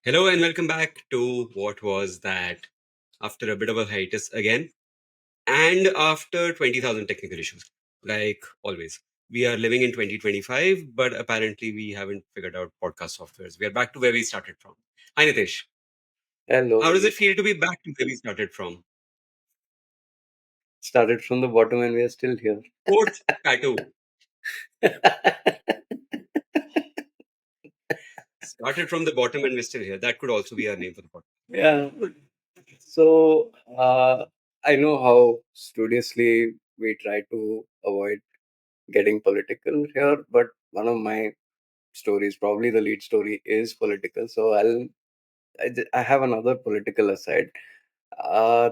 Hello and welcome back to what was that after a bit of a hiatus again and after 20,000 technical issues. Like always, we are living in 2025, but apparently we haven't figured out podcast softwares. We are back to where we started from. Hi, Nitesh. How Hello. does it feel to be back to where we started from? Started from the bottom and we are still here. Quote tattoo. Started from the bottom and we're still here. That could also be our name for the podcast. Yeah. So I know how studiously we try to avoid getting political here, but one of my stories, probably the lead story, is political. So I have another political aside.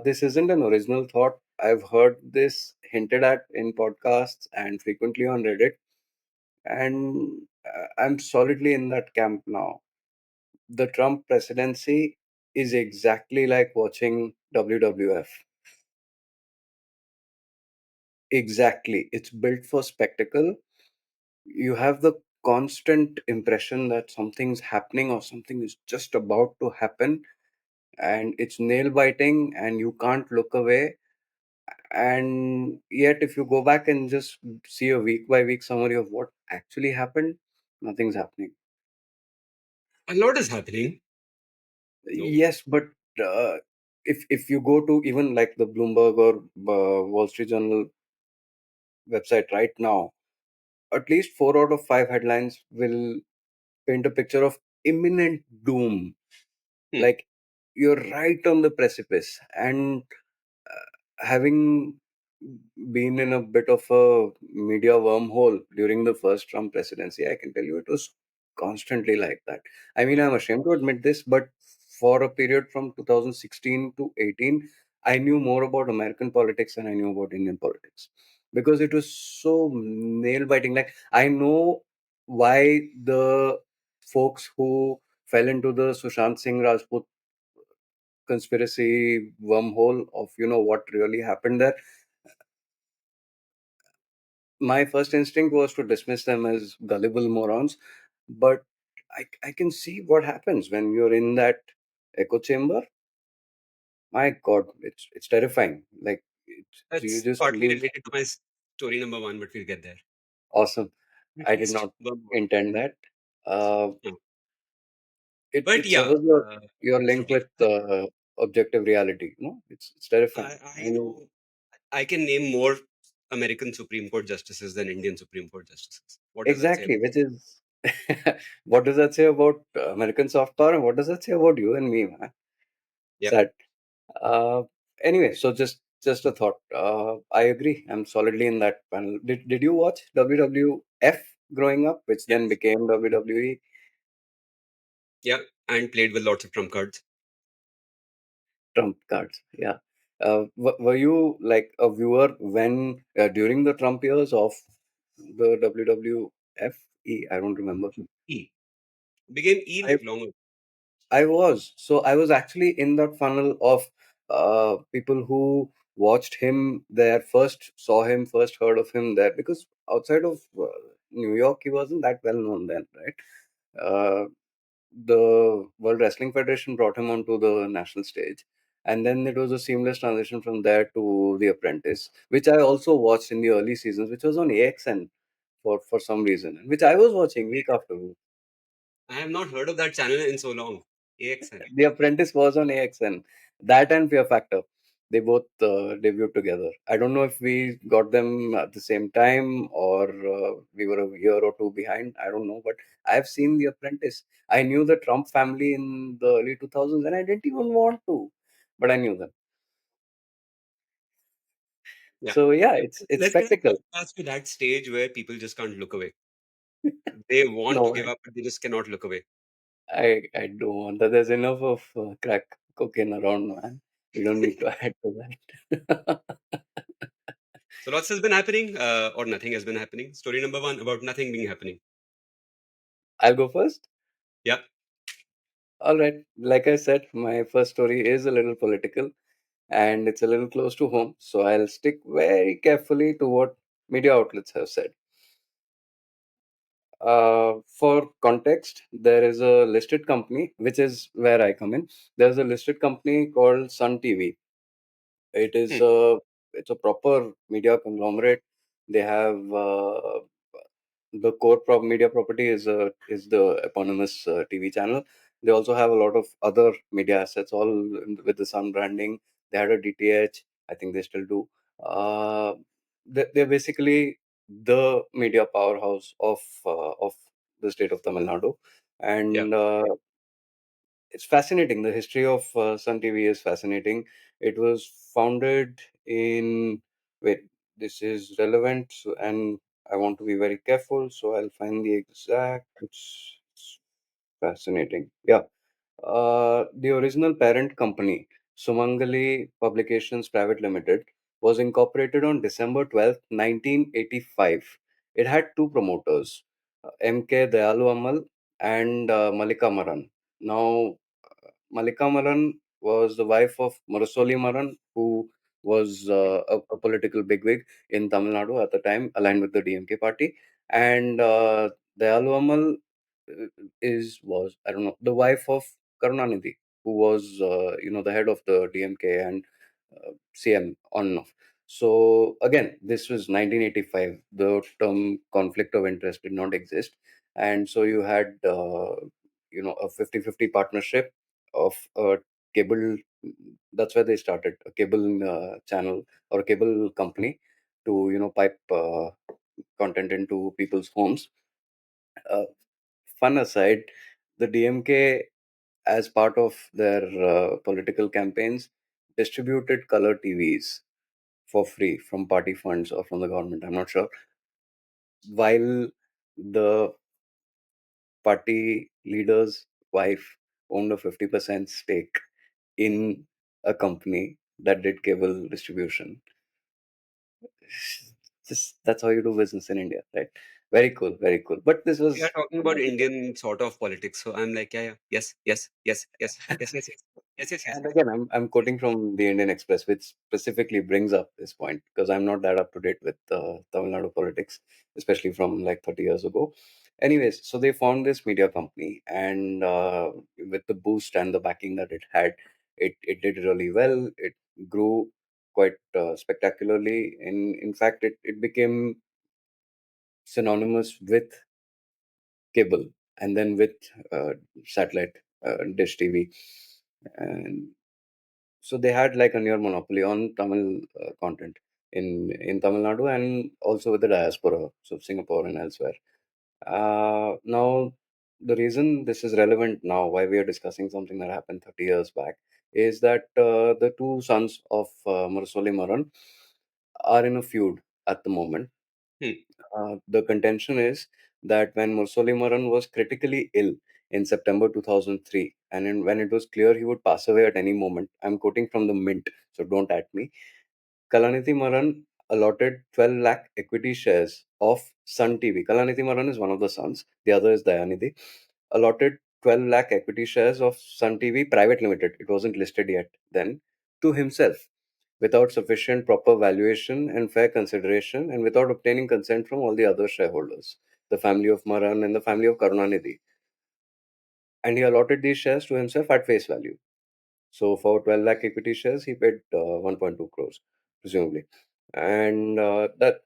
This isn't an original thought. I've heard this hinted at in podcasts and frequently on Reddit, and I'm solidly in that camp now. The Trump presidency is exactly like watching WWF. Exactly. It's built for spectacle. You have the constant impression that something's happening or something is just about to happen, and it's nail biting, and you can't look away. And yet, if you go back and just see a week by week summary of what actually happened, nothing's happening. A lot is happening. No. Yes, but uh, if you go to even like the Bloomberg or Wall Street Journal website right now, at least 4 out of 5 headlines will paint a picture of imminent doom. Hmm. Like you're right on the precipice, and having been in a bit of a media wormhole during the first Trump presidency, I can tell you it was constantly like that. I mean, I'm ashamed to admit this, but for a period from 2016 to 18, I knew more about American politics than I knew about Indian politics because it was so nail biting. Like, I know why the folks who fell into the Sushant Singh Rajput conspiracy wormhole of what really happened there. My first instinct was to dismiss them as gullible morons, but I can see what happens when you're in that echo chamber. My God, it's terrifying. Like you That's just partly lose. related to my story number one, but we'll get there. Awesome. At I did least not one more. intend that. Uh, No. it But it yeah, severs your link story. with objective reality. No, it's terrifying. I And know I can name more American Supreme Court justices than Indian Supreme Court justices. What does that say exactly, about? which is what does that say about American soft power, and what does that say about you and me, man? Yeah, Sad. Uh, anyway, so just a thought. I agree. I'm solidly in that panel. Did you watch WWF growing up, which yeah, then became WWE yeah, and played with lots of trump cards. Trump cards? Yeah. Were you like a viewer when during the Trump years of the WWF? I don't remember. E became E I like longer. I was. So I was actually in that funnel of people who watched him there first, saw him first, heard of him there, because outside of New York, he wasn't that well known then, right? Uh, the World Wrestling Federation brought him onto the national stage. And then it was a seamless transition from there to The Apprentice, which I also watched in the early seasons, which was on AXN for some reason, which I was watching week after week. I have not heard of that channel in so long. AXN. The Apprentice was on AXN. That and Fear Factor. They both debuted together. I don't know if we got them at the same time or we were a year or two behind. I don't know. But I've seen The Apprentice. I knew the Trump family in the early 2000s and I didn't even want to. But I knew them. Yeah. So yeah, it's Let's spectacle. move past to that stage where people just can't look away. They want to No, give up, but they just cannot look away. I don't want that. There's enough of crack cocaine around, man. We don't need to add to that. So lots has been happening, or nothing has been happening. Story number one about nothing being happening. I'll go first. Yeah. All right. Like I said, my first story is a little political and it's a little close to home. So I'll stick very carefully to what media outlets have said. For context, there is a listed company, which is where I come in. There's a listed company called Sun TV. It is Hmm. it's a proper media conglomerate. They have the core media property is the eponymous TV channel. They also have a lot of other media assets, all with the Sun branding. They had a DTH. I think they still do. They're basically the media powerhouse of the state of Tamil Nadu, Yeah. and it's fascinating. The history of Sun TV is fascinating. It was founded in, wait, this is relevant, so, and I want to be very careful, so I'll find the exact. It's fascinating. Yeah. The original parent company, Sumangali Publications Private Limited, was incorporated on December 12th, 1985. It had two promoters, M.K. Dayalu Amal and Malika Maran. Now, Malika Maran was the wife of Murasoli Maran, who was a political bigwig in Tamil Nadu at the time, aligned with the DMK party. And Dayalu Amal was, I don't know, the wife of Karunanidhi, who was the head of the DMK and CM on and off. So again, this was 1985. The term conflict of interest did not exist, and so you had a 50-50 partnership of a cable. That's where they started a cable channel or a cable company to pipe content into people's homes. Uh, Fun aside, the DMK, as part of their political campaigns, distributed color TVs for free from party funds or from the government. I'm not sure. While the party leader's wife owned a 50% stake in a company that did cable distribution. Just that's how you do business in India, right? Very cool, very cool. But this We are was talking about Indian sort of politics, so I'm like, yeah, yeah, yes, yes, yes, yes, yes, yes, yes, yes, yes, yes. And again, I'm quoting from the Indian Express, which specifically brings up this point because I'm not that up to date with Tamil Nadu politics, especially from like 30 years ago. Anyways, so they found this media company, and with the boost and the backing that it had, it did really well. It grew quite spectacularly. In fact, it became synonymous with cable and then with uh, satellite dish TV. And so they had like a near monopoly on Tamil content in Tamil Nadu and also with the diaspora, so Singapore and elsewhere. Now, the reason this is relevant now, why we are discussing something that happened 30 years back, is that the two sons of Mursoli Maran are in a feud at the moment. Hmm. The contention is that when Mursoli Maran was critically ill in September 2003, and when it was clear he would pass away at any moment, I'm quoting from the Mint, so don't at me. Kalanidhi Maran allotted 12 lakh equity shares of Sun TV. Kalanidhi Maran is one of the sons, the other is Dayanidhi. Allotted 12 lakh equity shares of Sun TV Private Limited, it wasn't listed yet then, to himself without sufficient proper valuation and fair consideration and without obtaining consent from all the other shareholders, the family of Maran and the family of Karunanidhi. And he allotted these shares to himself at face value. So for 12 lakh equity shares, he paid 1.2 crores, presumably. And that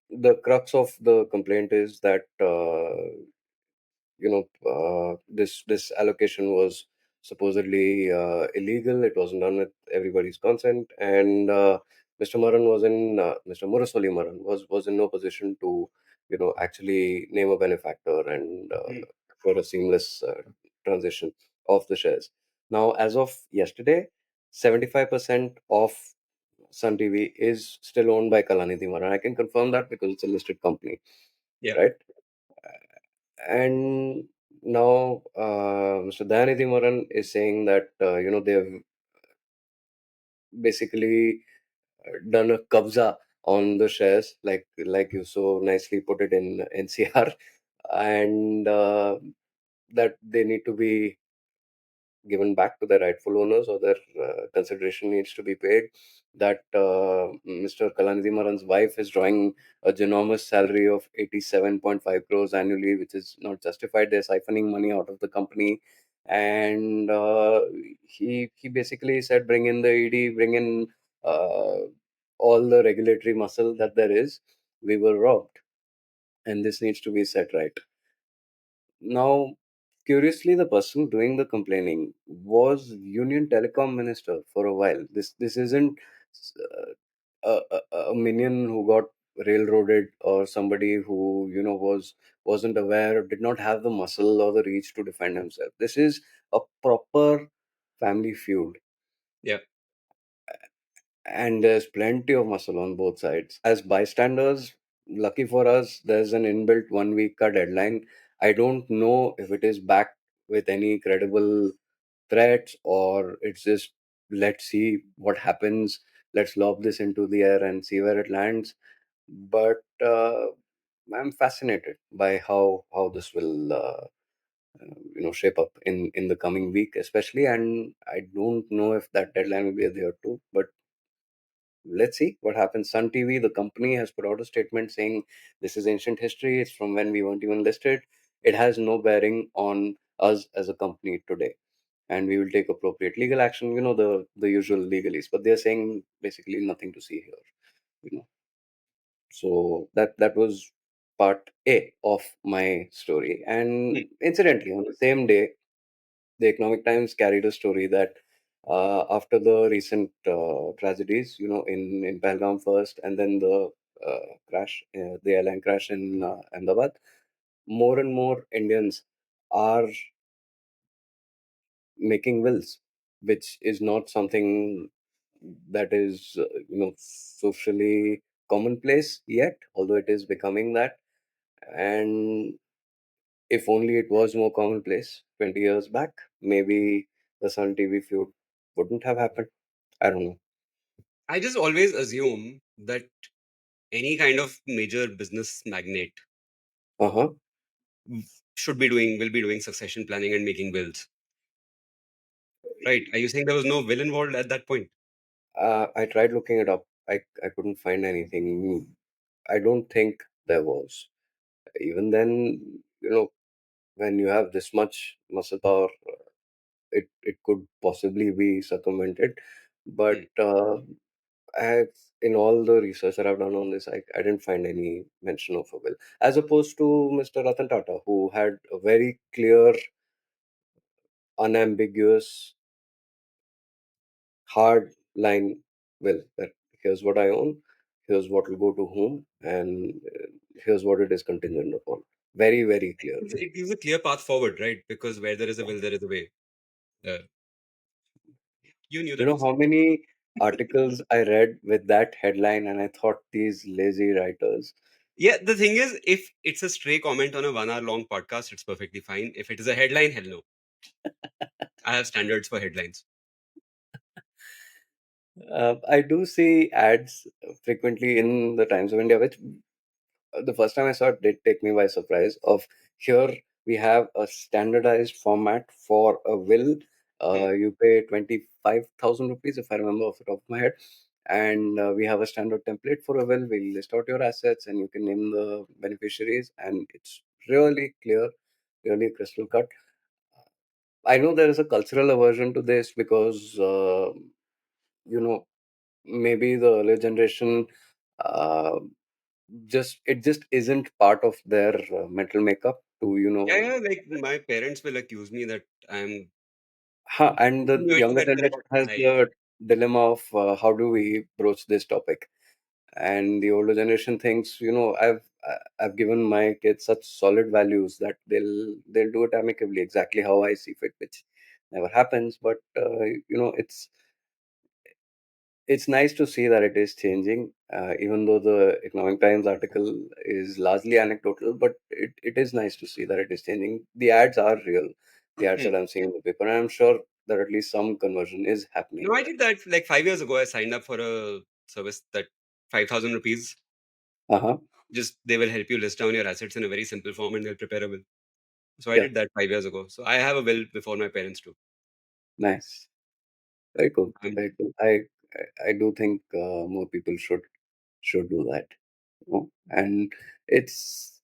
the crux of the complaint is that this allocation was supposedly illegal. It wasn't done with everybody's consent, and Mr. Maran was in Mr. Murasoli Maran was in no position to actually name a benefactor and Hmm. for a seamless transition of the shares. Now, as of yesterday, 75% of Sun TV is still owned by Kalanidhi Maran. I can confirm that because it's a listed company, Yeah. right? And now Mr. Dayanidhi Maran is saying that they've basically done a kabza on the shares, like you so nicely put it in NCR, and that they need to be given back to their rightful owners, or their consideration needs to be paid. That Mr. Kalanidhi Maran's wife is drawing a ginormous salary of 87.5 crores annually, which is not justified. They're siphoning money out of the company. And he basically said, bring in the ED, bring in uh, all the regulatory muscle that there is. We were robbed, and this needs to be set right. Now, curiously, the person doing the complaining was Union Telecom Minister for a while. This isn't a minion who got railroaded, or somebody who wasn't aware or did not have the muscle or the reach to defend himself. This is a proper family feud, Yeah. and there's plenty of muscle on both sides. As bystanders, lucky for us, there's an inbuilt 1 week ka deadline. I don't know if it is backed with any credible threats, or it's just, let's see what happens. Let's lob this into the air and see where it lands. But I'm fascinated by how this will shape up in the coming week, especially. And I don't know if that deadline will be there too, but let's see what happens. Sun TV, the company, has put out a statement saying this is ancient history. It's from when we weren't even listed. It has no bearing on us as a company today, and we will take appropriate legal action. The usual legalese, but they're saying basically nothing to see here. You know, so that was part A of my story. Hmm. And incidentally, on the same day, the Economic Times carried a story that after the recent tragedies, in Pahalgam first, and then the the airline crash in Ahmedabad, more and more Indians are making wills, which is not something that is, socially commonplace yet, although it is becoming that. And if only it was more commonplace 20 years back, maybe the Sun TV feud wouldn't have happened. I don't know. I just always assume that any kind of major business magnate Uh huh. will be doing succession planning and making wills, right? Are you saying there was no will involved at that point? I tried looking it up. I couldn't find anything. I don't think there was. Even then, when you have this much muscle power, it could possibly be circumvented. But Hmm. in all the research that I've done on this, I didn't find any mention of a will, as opposed to Mr. Ratan Tata, who had a very clear, unambiguous, hard line will, that here's what I own, here's what will go to whom, and here's what it is contingent upon. Very, very clearly. It gives a clear path forward, right? Because where there is a will, there is a way. Uh, you knew You that know was. how many articles I read with that headline, and I thought, these lazy writers. Yeah, the thing is, if it's a stray comment on a 1 hour long podcast, it's perfectly fine. If it is a headline, hell no. I have standards for headlines. I do see ads frequently in the Times of India, which the first time I saw it did take me by surprise. Of here we have a standardized format for a will. Hmm. You pay 25,000 rupees, if I remember off the top of my head, and we have a standard template for a will. We'll list out your assets, and you can name the beneficiaries, and it's really clear, really crystal cut. I know there is a cultural aversion to this because you know maybe the earlier generation, uh, just isn't part of their mental makeup to Yeah, yeah. Like my parents will accuse me that I'm and the insinuating younger that they're generation about to has die. the dilemma of how do we broach this topic, and the older generation thinks, I've given my kids such solid values that they'll do it amicably, exactly how I see fit, which never happens. But it's nice to see that it is changing, even though the Economic Times article is largely anecdotal, but it is nice to see that it is changing. The ads are real, the ads Hmm. that I'm seeing in the paper, and I'm sure that at least some conversion is No, happening I there. did that like 5 years ago. I signed up for a service that 5,000 rupees. Uh-huh. Just they will help you list down your assets in a very simple form and they'll prepare a will. So I Yeah. did that 5 years ago. So I have a will before my parents do. Nice. Very cool. Um, Very cool. I do think more people should do that. You know? And it's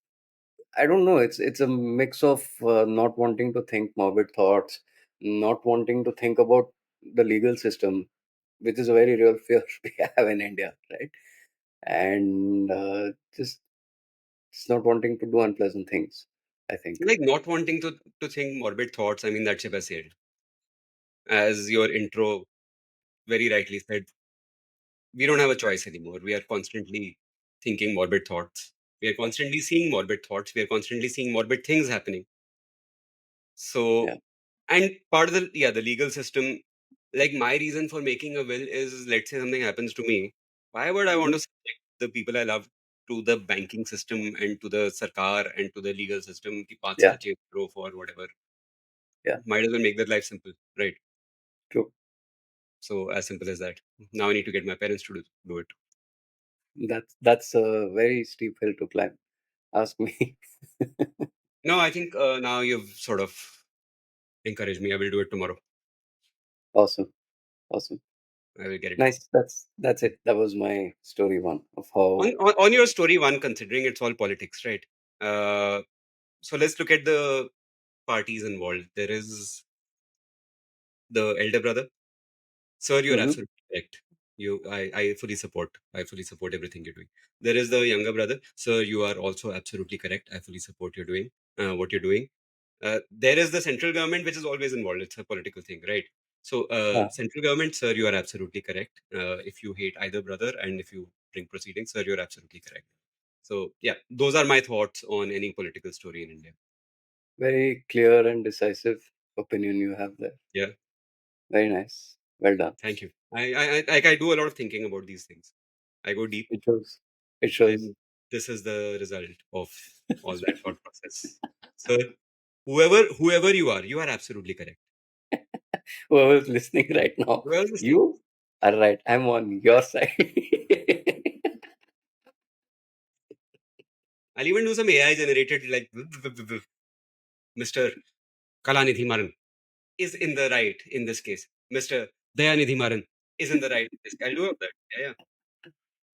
I don't know. It's a mix of not wanting to think morbid thoughts, not wanting to think about the legal system, which is a very real fear we have in India, right? And just not wanting to do unpleasant things. I think. like not wanting to think morbid thoughts. I mean, that ship has sailed. As your intro very rightly said, we don't have a choice anymore. We are constantly thinking morbid thoughts. We are constantly seeing morbid thoughts. We are constantly seeing morbid things happening. So, Yeah. and part of the legal system, like my reason for making a will is, let's say something happens to me. Why would I want Mhm. to subject the people I love to the banking system and to the sarkar and to the legal system? Ki 5 Yeah. saal jail karo for whatever. Yeah. Might as well make their life simple, right? True. So as simple as that. Now I need to get my parents to do it. That's a very steep hill to climb. Ask me. No, I think now you've sort of encouraged me. I will do it tomorrow. Awesome. Awesome. I will get it done. Nice. That's it. That was my story one of how. On your story one, considering it's all politics, right? Uh, so let's look at the parties involved. There is the elder brother. Sir, you're Mhm. absolutely correct. I fully support everything you're doing. There is the younger brother. Sir, you are also absolutely correct. I fully support what you're doing. There is the central government, which is always involved. It's a political thing, right? So, Ah, central government, sir, you are absolutely correct. If you hate either brother and if you bring proceedings, sir, you're absolutely correct. So, yeah, those are my thoughts on any political story in India. very clear and decisive opinion you have there. Yeah, Very nice. Well done. thank you. I do a lot of thinking about these things. I go deep, It shows. It shows. and this is the result of all that thought process. Sir, whoever you are absolutely correct. Whoever's listening right now, Whoever is listening, you are right. I'm on your side. I'll even do some AI generated like Mr. Kalanidhi Maran is in the right in this case. Mr. Dayanidhi Maran is in the right in this case. I'll do all that. Yeah, yeah.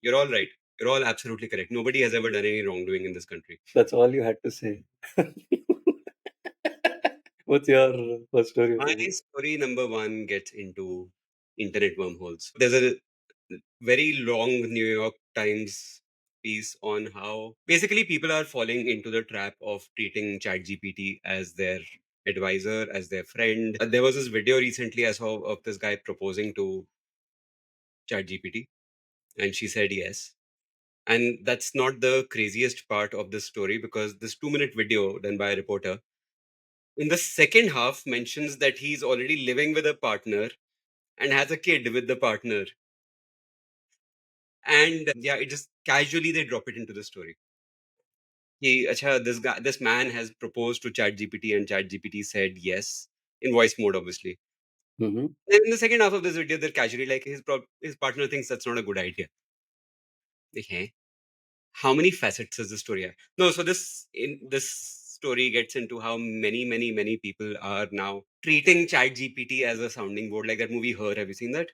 You're all right. You're all absolutely correct. Nobody has ever done any wrongdoing in this country. That's all you had to say. What's your first story of My the week? story number one gets into internet wormholes. There's a very long New York Times piece on how basically people are falling into the trap of treating ChatGPT as their advisor, as their friend. There was this video recently I saw of this guy proposing to ChatGPT, and she said yes. And that's not the craziest part of this story because this 2 minute video done by a reporter in the second half mentions that he's already living with a partner and has a kid with the partner. And yeah, it just casually they drop it into the story. This man has proposed to ChatGPT and ChatGPT said yes in voice mode, obviously. Mm-hmm. And in the second half of this video, they're casually like his partner thinks that's not a good idea. Okay. How many facets does the story have? No, so this story gets into how many people are now treating ChatGPT as a sounding board, like that movie Her. Have you seen that?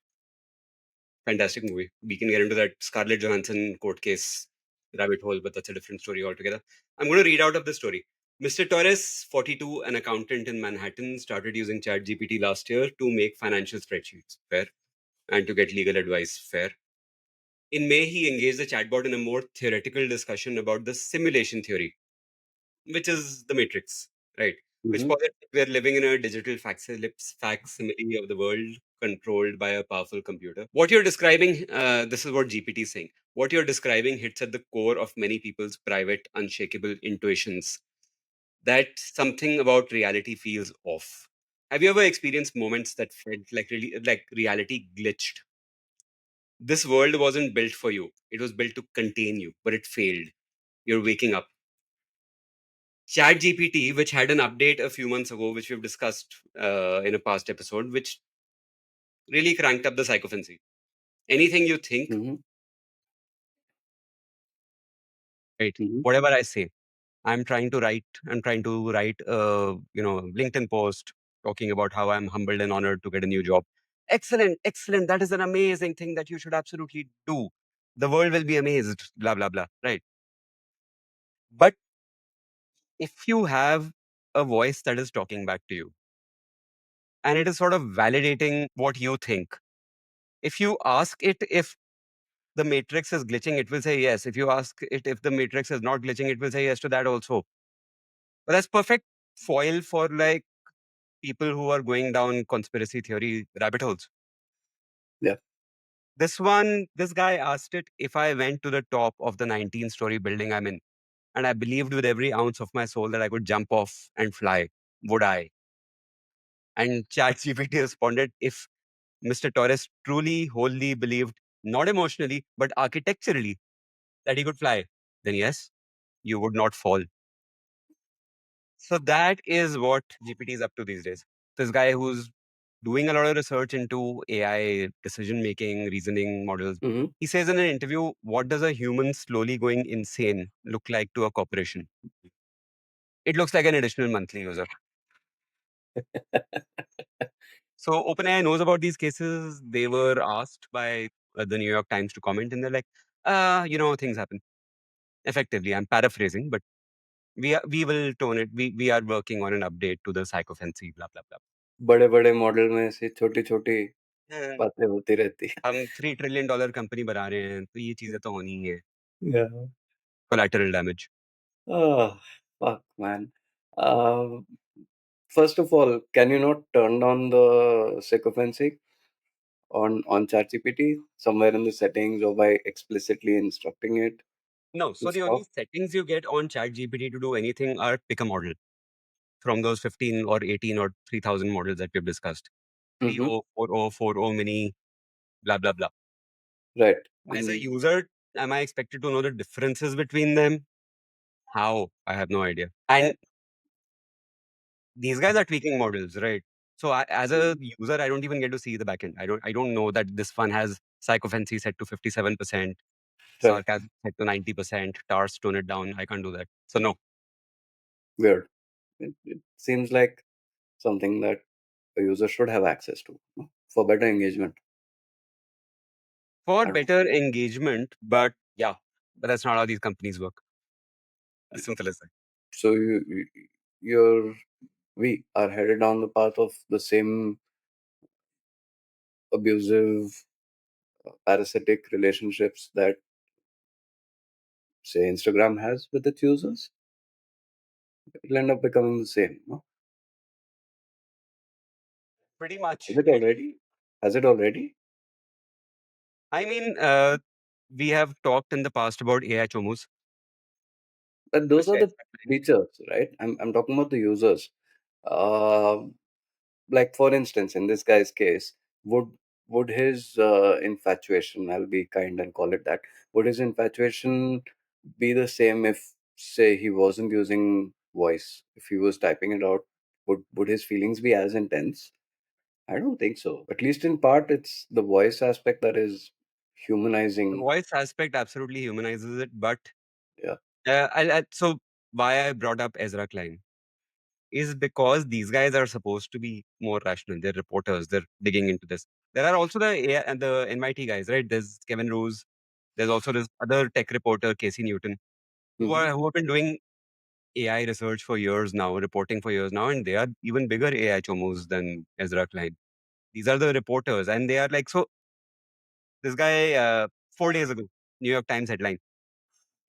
Fantastic movie. We can get into that Scarlett Johansson court case rabbit hole, but that's a different story altogether. I'm going to read out of the story. Mr. Torres, 42, an accountant in Manhattan, started using ChatGPT last year to make financial spreadsheets fair and to get legal advice fair. In May, he engaged the chatbot in a more theoretical discussion about the simulation theory, which is the matrix, right? Which Mm-hmm. posits that we are living in a digital facsimile of the world controlled by a powerful computer. What you're describing, this is what GPT is saying. What you're describing hits at the core of many people's private, unshakable intuitions that something about reality feels off. Have you ever experienced moments that felt like really like reality glitched? This world wasn't built for you. It was built to contain you, but it failed. You're waking up. ChatGPT, which had an update a few months ago, which we've discussed in a past episode, which really cranked up the psychophancy. Anything you think, Mm-hmm. right? Mm-hmm. Whatever I say, I'm trying to write a LinkedIn post. talking about how I'm humbled and honored to get a new job. Excellent, excellent. That is an amazing thing that you should absolutely do. The world will be amazed, blah, blah, blah. Right. But if you have a voice that is talking back to you and it is sort of validating what you think, if you ask it if the matrix is glitching, it will say yes. If you ask it if the matrix is not glitching, it will say yes to that also. But that's perfect foil for like people who are going down conspiracy theory rabbit holes. Yeah. This guy asked it if I went to the top of the 19-story building I'm in and I believed with every ounce of my soul that I could jump off and fly, would I? And ChatGPT responded, if Mr. Torres truly, wholly believed, not emotionally, but architecturally, that he could fly, then yes, you would not fall. So that is what GPT is up to these days. This guy who's doing a lot of research into AI decision making, reasoning models. Hmm. He says in an interview, what does a human slowly going insane look like to a corporation? It looks like an additional monthly user. So OpenAI knows about these cases. They were asked by the New York Times to comment, and they're like, things happen. Effectively, I'm paraphrasing, but we will tone it. We are working on an update to the psychophancy, blah blah blah. बड़े बड़े model में ऐसी छोटी छोटी हाँ, बातें होती रहती है. हम $3 ट्रिलियन कंपनी बना रहे हैं, तो ये चीजें तो होनी ही है. Yeah. Collateral damage. Oh, fuck, man. Uh, First of all, can you not turn down the sycophancy on ChatGPT somewhere in the settings or by explicitly instructing it No, to so the only stop? settings you get on ChatGPT to do anything are pick a model from those 15 or 18 or 3000 models that we've discussed. Mm-hmm. 3.0, 4.0, 4.0 mini, blah, blah, blah. Right. As a And user, am I expected to know the differences between them? How? I have no idea. And these guys are tweaking models, right? So as a user, I don't even get to see the backend. I don't know that this one has psychophancy set to 57%, right, sarcasm set to 90%, tars tone it down. I can't do that. So no. weird. It seems like something that a user should have access to, no? For better engagement. For I don't know. better engagement, but yeah, but that's not how these companies work. As simple as that. So you're, we are headed down the path of the same abusive, parasitic relationships that, say, Instagram has with its users. It'll end up becoming the same. No? Pretty Is much. it already? Has it already? I mean, we have talked in the past about AI chomus, But those Mr. are the Ezra Klein. features, right? I'm talking about the users. Uh, like for instance, in this guy's case, would would his infatuation, I'll be kind and call it that, would his infatuation be the same if, say, he wasn't using voice? If he was typing it out, would his feelings be as intense? I don't think so. At least in part, it's the voice aspect that is The humanizing. voice aspect absolutely humanizes it, but Yeah. so why I brought up Ezra Klein is because these guys are supposed to be more rational. They're reporters. They're digging into this. There are also the AI and the NYT guys, right? There's Kevin Rose. There's also this other tech reporter, Casey Newton, Hmm. who have been doing AI research for years now, reporting for years now, and they are even bigger AI chomos than Ezra Klein. These are the reporters, and they are like, so this guy, 4 days ago, New York Times headline,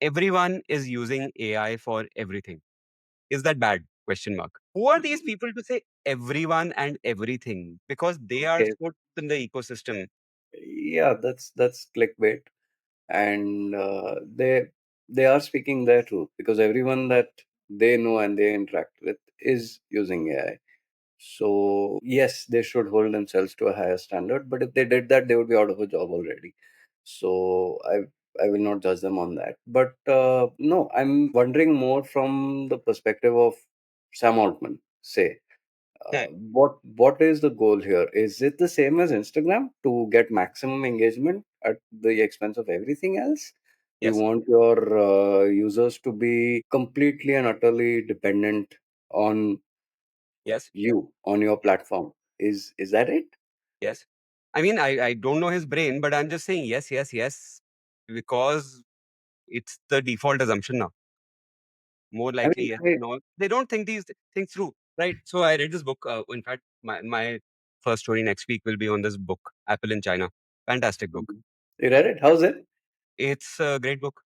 everyone is using AI for everything. Is that bad? Question mark. Who are these people to say everyone and everything? Because they are Okay. so in the ecosystem. Yeah, that's clickbait, and they are speaking their truth because everyone that they know and they interact with is using AI. So yes, they should hold themselves to a higher standard. But if they did that, they would be out of a job already. So I will not judge them on that. But no, I'm wondering more from the perspective of Sam Altman. Say, Yeah. what is the goal here? Is it the same as Instagram to get maximum engagement at the expense of everything else? You Yes. want your users to be completely and utterly dependent on Yes, you on your platform. Is that it? yes. I mean, I don't know his brain, but I'm just saying yes, yes, yes, because it's the default assumption now. More I likely mean, yes than no. They don't think these things through, right? So I read this book. In fact, my first story next week will be on this book, Apple in China. Fantastic book. you read it. How's it? It's a great book,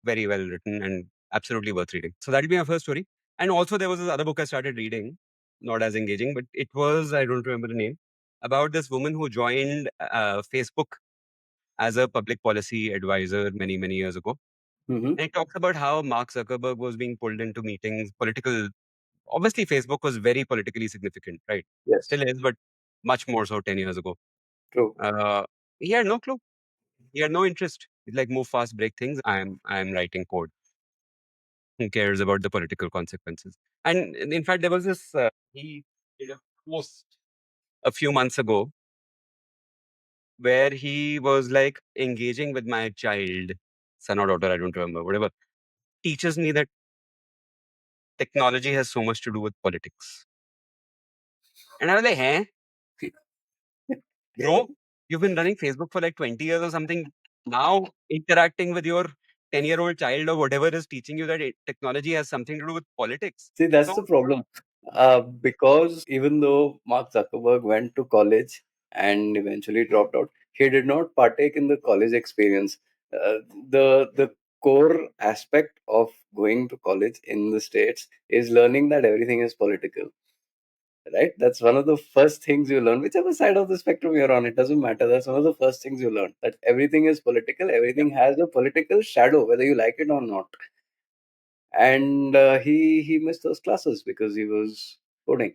very well written, and absolutely worth reading. So that'll be my first story. And also, there was this other book I started reading, not as engaging, but it was, I don't remember the name, about this woman who joined Facebook as a public policy advisor many, many years ago. Mm-hmm. And it talks about how Mark Zuckerberg was being pulled into meetings, political. Obviously, Facebook was very politically significant, right? Yes, Still is, but much more so 10 years ago. true. Uh, he had no clue. He had no interest. He's like, move fast, break things. I'm writing code. Who cares about the political consequences? And in fact, there was this, he did a post a few months ago where he was like engaging with my child, son or daughter, I don't remember, whatever, teaches me that technology has so much to do with politics. And I was like, hey, bro, you've been running Facebook for like 20 years or something. Now interacting with your 10-year-old child or whatever is teaching you that technology has something to do with politics. See, that's the So, problem. Because even though Mark Zuckerberg went to college and eventually dropped out, he did not partake in the college experience. The core aspect of going to college in the States is learning that everything is political, right? That's one of the first things you learn, whichever side of the spectrum you're on, it doesn't matter. That's one of the first things you learn, that everything is political, yeah, everything has a political shadow, whether you like it or not. And he missed those classes because he was coding.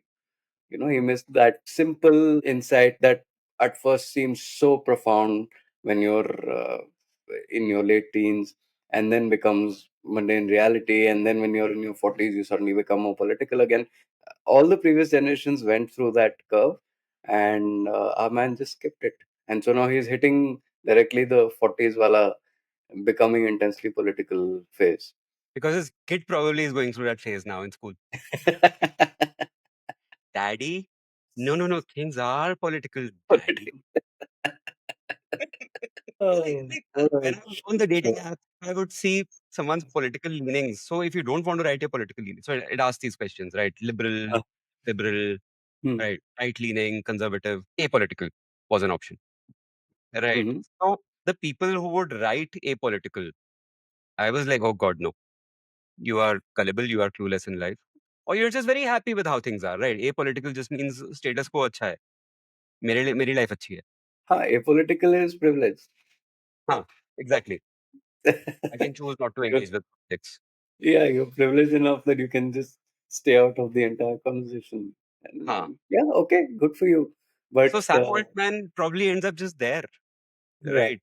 He missed that simple insight that at first seems so profound when you're in your late teens, and then becomes mundane reality, and then when you're in your 40s you suddenly become more political again. All the previous generations went through that curve, and our man just skipped it, and so now he's hitting directly the 40s wala becoming intensely political phase. because his kid probably is going through that phase now in school. Daddy, no, no, no, things are political, daddy. Like, when Oh, I'm on the dating app, I would see someone's political leanings. So if you don't want to write your political leanings, so it asks these questions, right? Liberal, hmm, right? Right leaning, conservative, apolitical was an option, right? hmm. So the people who would write apolitical, I was like, oh God, no, you are gullible, you are clueless in life. Or you're just very happy with how things are, right? Apolitical just means status quo अच्छा है. मेरी life अच्छी है. Apolitical is privilege. हाँ, exactly. I can choose not to Because, engage with politics. yeah, you're privileged enough that you can just stay out of the entire conversation. हाँ. And yeah, okay, good for you. So But Sam Altman probably ends up just there, yeah, right?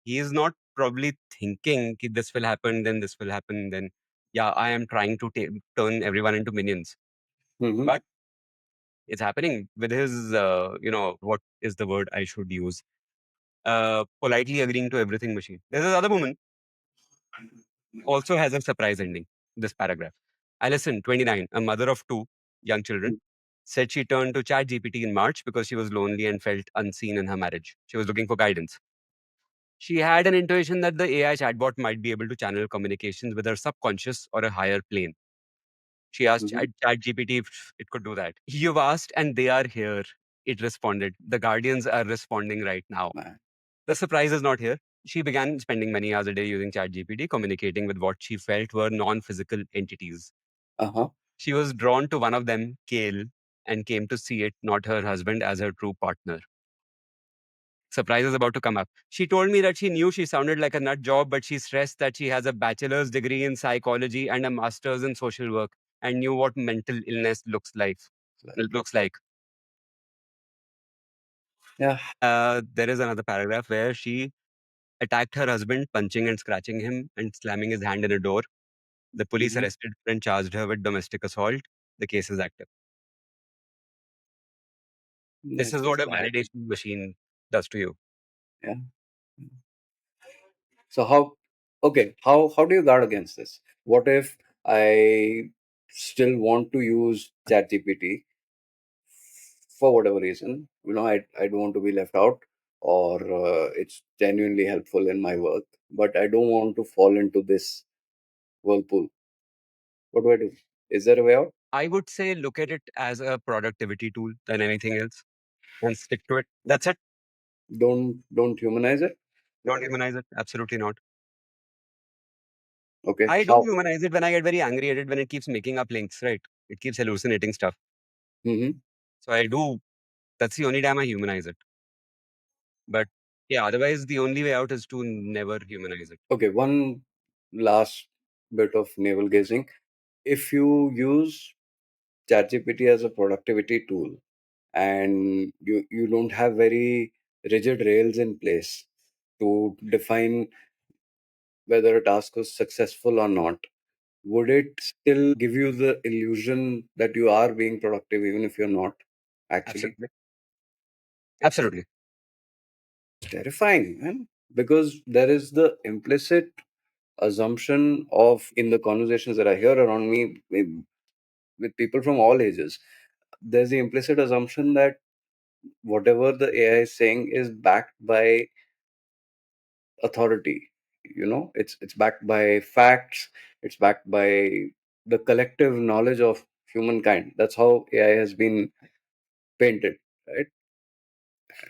He is not probably thinking कि this will happen, then this will happen, then yeah, I am trying to turn everyone into minions. hmm, But it's happening with his, what is the word I should use? Politely agreeing to everything machine. There's this other woman also has a surprise ending, this paragraph. Alison, 29, a mother of two young children, said she turned to ChatGPT in March because she was lonely and felt unseen in her marriage. She was looking for guidance. She had an intuition that the AI chatbot might be able to channel communications with her subconscious or a higher plane. She asked hmm, ChatGPT if it could do that. You've asked, and they are here. It responded. The guardians are responding right now. man. The surprise is not here. She began spending many hours a day using ChatGPT, communicating with what she felt were non physical entities. Uh-huh. She was drawn to one of them, Kale, and came to see it, not her husband, as her true partner. Surprise is about to come up. She told me that she knew she sounded like a nut job, but she stressed that she has a bachelor's degree in psychology and a master's in social work and knew what mental illness looks like. It looks like. Yeah. There is another paragraph where she attacked her husband, punching and scratching him and slamming his hand in a door. The police Hmm. arrested her and charged her with domestic assault. The case is active. This is That's what a bad. validation machine does to you. Yeah. So how? Okay. How do you guard against this? What if I still want to use ChatGPT for whatever reason. I don't want to be left out, or it's genuinely helpful in my work, but I don't want to fall into this whirlpool. What do I do? Is there a way out? I would say look at it as a productivity tool than anything else and stick to it. That's it. Don't humanize it. Don't humanize it. Absolutely not. Okay, I do how? humanize it when I get very angry at it when it keeps making up links, right? It keeps hallucinating stuff. Hmm. So I do. That's the only time I humanize it. But yeah, otherwise, the only way out is to never humanize it. Okay, one last bit of navel gazing. If you use ChatGPT as a productivity tool, and you don't have very rigid rails in place to define whether a task was successful or not, would it still give you the illusion that you are being productive even if you're not actually? Absolutely. Absolutely. It's terrifying, man, because there is the implicit assumption of, in the conversations that I hear around me with people from all ages, there's the implicit assumption that whatever the AI is saying is backed by authority. It's backed by facts. It's backed by the collective knowledge of humankind. That's how AI has been painted, right?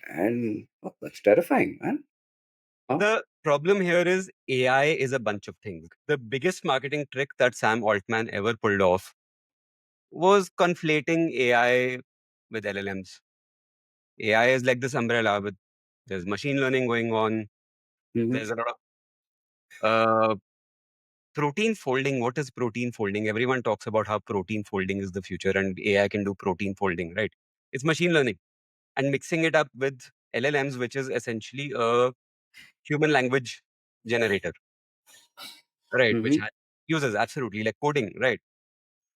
And oh, that's terrifying, man. Huh? The problem here is AI is a bunch of things. The biggest marketing trick that Sam Altman ever pulled off was conflating AI with LLMs. AI is like this umbrella with there's machine learning going on. Hmm. There's a lot of uh, protein folding. What is protein folding? Everyone talks about how protein folding is the future and AI can do protein folding, right? It's machine learning and mixing it up with LLMs, which is essentially a human language generator, right? Which Hmm. uses absolutely like coding, right?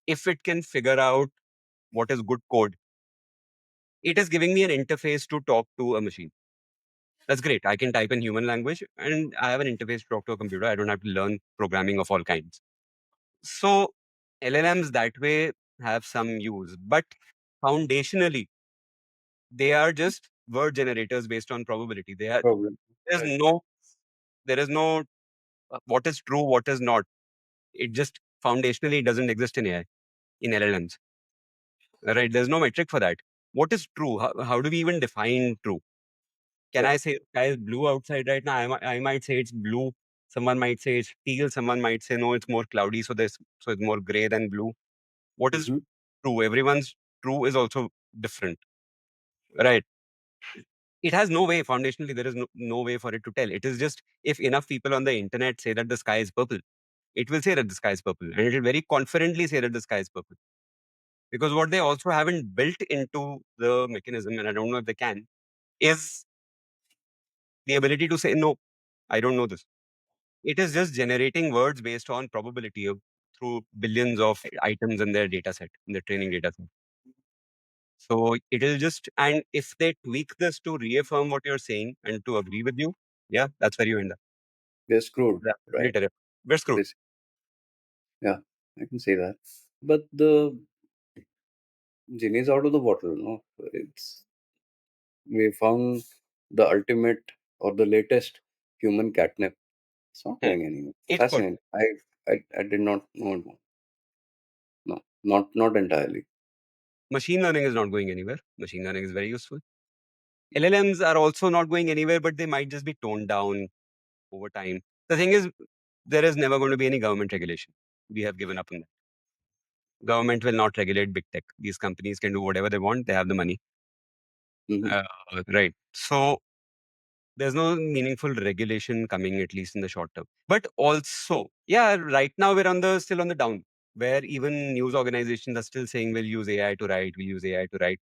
If it can figure out what is good code, it is giving me an interface to talk to a machine. That's great. I can type in human language and I have an interface to talk to a computer. I don't have to learn programming of all kinds. So LLMs that way have some use, but foundationally, they are just word generators based on probability. Problem. There's Right. no, there is no what is true, what is not. It just foundationally doesn't exist in AI, in LLMs, right? There's no metric for that. What is true? How do we even define true? Can Yeah. I say sky is blue outside right now? I might say it's blue. Someone might say it's teal. Someone might say no, it's more cloudy. So it's more gray than blue. What is Hmm. true? Everyone's true is also different, right? It has no way. Foundationally, there is no way for it to tell. It is just if enough people on the internet say that the sky is purple, it will say that the sky is purple, and it will very confidently say that the sky is purple. Because what they also haven't built into the mechanism, and I don't know if they can, is the ability to say no. I don't know this. It is just generating words based on probability through billions of items in their data set, in the training data set. So it'll just, and if they tweak this to reaffirm what you're saying and to agree with you, yeah, that's where you end up. We're screwed, Yeah, really right? terrible. We're screwed. This, yeah, I can say that. But the genie's out of the bottle, no? We found the ultimate or the latest human catnip. It's not Hmm. going anywhere. It could. Fascinating. I did not know. No, not entirely. Machine learning is not going anywhere. Machine learning is very useful. LLMs are also not going anywhere, but they might just be toned down over time. The thing is, there is never going to be any government regulation. We have given up on that. Government will not regulate big tech. These companies can do whatever they want. They have the money. Hmm. Uh, right. So there's no meaningful regulation coming, at least in the short term. But also, yeah, right now we're on the still on the down, where even news organizations are still saying we'll use AI to write, we'll use AI to write.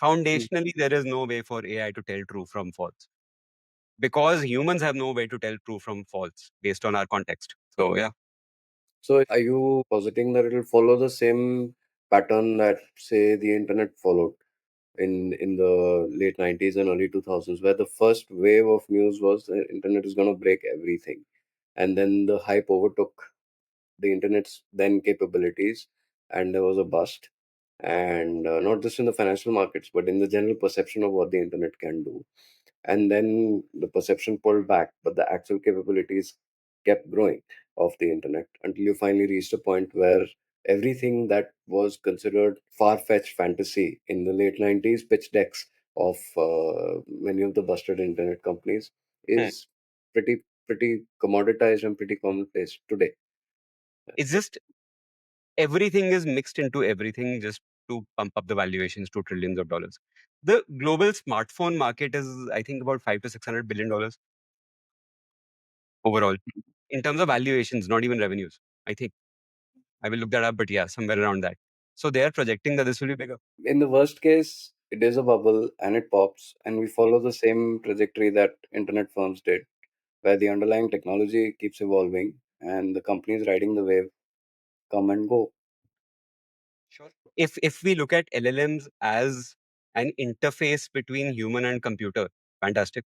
Foundationally, there is no way for AI to tell true from false because humans have no way to tell true from false based on our context. So yeah, So, are you positing that it'll follow the same pattern that, say, the internet followed in the late 90s and early 2000s, where the first wave of news was the internet is going to break everything, and then the hype overtook the internet's then capabilities, and there was a bust. And not just in the financial markets, but in the general perception of what the internet can do. And then the perception pulled back, but the actual capabilities kept growing of the internet until you finally reached a point where everything that was considered far-fetched fantasy in the late 90s pitch decks of many of the busted internet companies Hmm. is pretty commoditized and pretty commonplace today. It's just everything is mixed into everything just to pump up the valuations to trillions of dollars. The global smartphone market is, I think, about 5 to 600 billion dollars overall in terms of valuations, not even revenues. I think I will look that up, but yeah, somewhere around that. So they are projecting that this will be bigger. In the worst case, it is a bubble and it pops, and we follow the same trajectory that internet firms did, where the underlying technology keeps evolving and the companies riding the wave come and go. Sure. If we look at LLMs as an interface between human and computer, fantastic.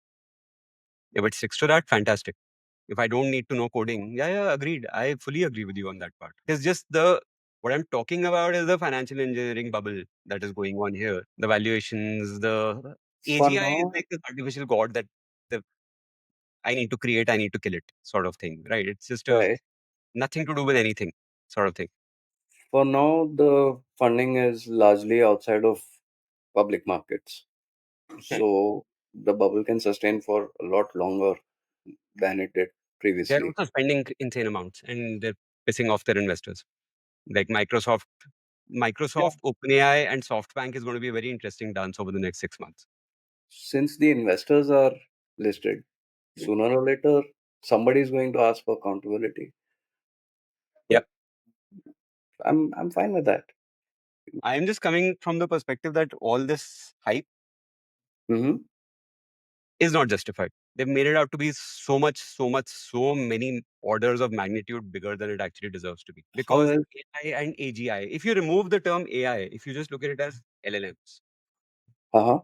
If it sticks to that, fantastic. If I don't need to know coding, yeah, yeah, agreed. I fully agree with you on that part. It's just the what I'm talking about is the financial engineering bubble that is going on here. The valuations, the For AGI is now, like this artificial god that the I need to create, I need to kill it sort of thing, right? It's just a right, nothing to do with anything sort of thing. for now, the funding is largely outside of public markets. Hmm. So the bubble can sustain for a lot longer than it did They're previously. also spending insane amounts and they're pissing off their investors. Like Yeah. Microsoft, OpenAI, and SoftBank is going to be a very interesting dance over the next 6 months. Since the investors are listed, sooner or later, somebody is going to ask for accountability. Yep. But I'm fine with that. I am just coming from the perspective that all this hype Hmm. is not justified. They've made it out to be so many orders of magnitude bigger than it actually deserves to be. How Because else? AI and AGI, if you remove the term AI, if you just look at it as LLMs, Uh-huh.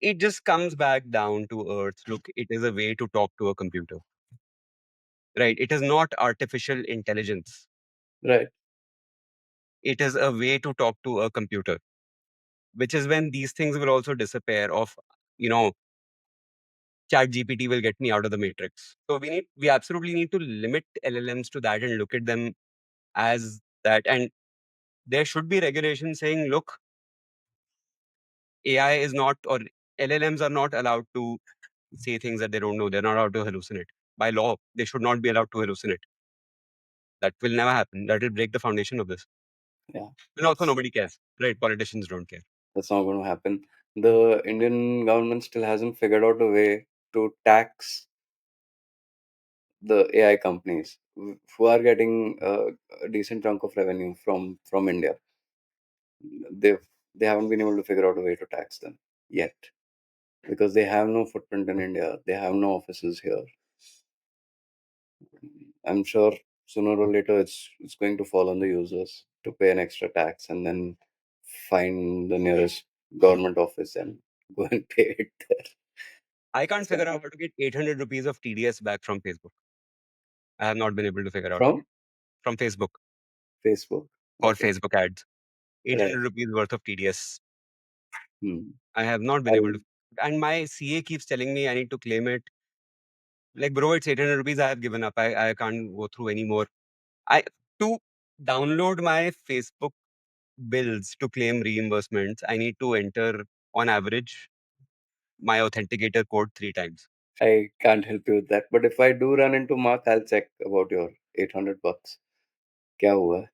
it just comes back down to earth. Look, it is a way to talk to a computer, right? It is not artificial intelligence. Right. It is a way to talk to a computer, which is when these things will also disappear of, you know, ChatGPT will get me out of the matrix. So we absolutely need to limit LLMs to that and look at them as that. And there should be regulation saying, look, AI is not or LLMs are not allowed to say things that they don't know. They're not allowed to hallucinate. By law, they should not be allowed to hallucinate. That will never happen. That will break the foundation of this. Yeah. And also nobody cares. Right? Politicians don't care. That's not going to happen. The Indian government still hasn't figured out a way to tax the AI companies who are getting a decent chunk of revenue from India. They haven't been able to figure out a way to tax them yet because they have no footprint in India. They have no offices here. I'm sure sooner or later it's going to fall on the users to pay an extra tax and then find the nearest government office and go and pay it there. I can't So, figure out how to get 800 rupees of TDS back from Facebook. I have not been able to figure out from from Facebook Facebook. for Okay. Facebook ads. Right. 800 rupees worth of TDS. Hmm. I have not been able I'll, to. And my CA keeps telling me I need to claim it. Like, bro, it's 800 rupees. I have given up. I can't go through anymore. To download my Facebook bills to claim reimbursements, I need to enter on average my authenticator code 3 times. I can't help you with that. But if I do run into Mark, I'll check about your 800 bucks. क्या हुआ है?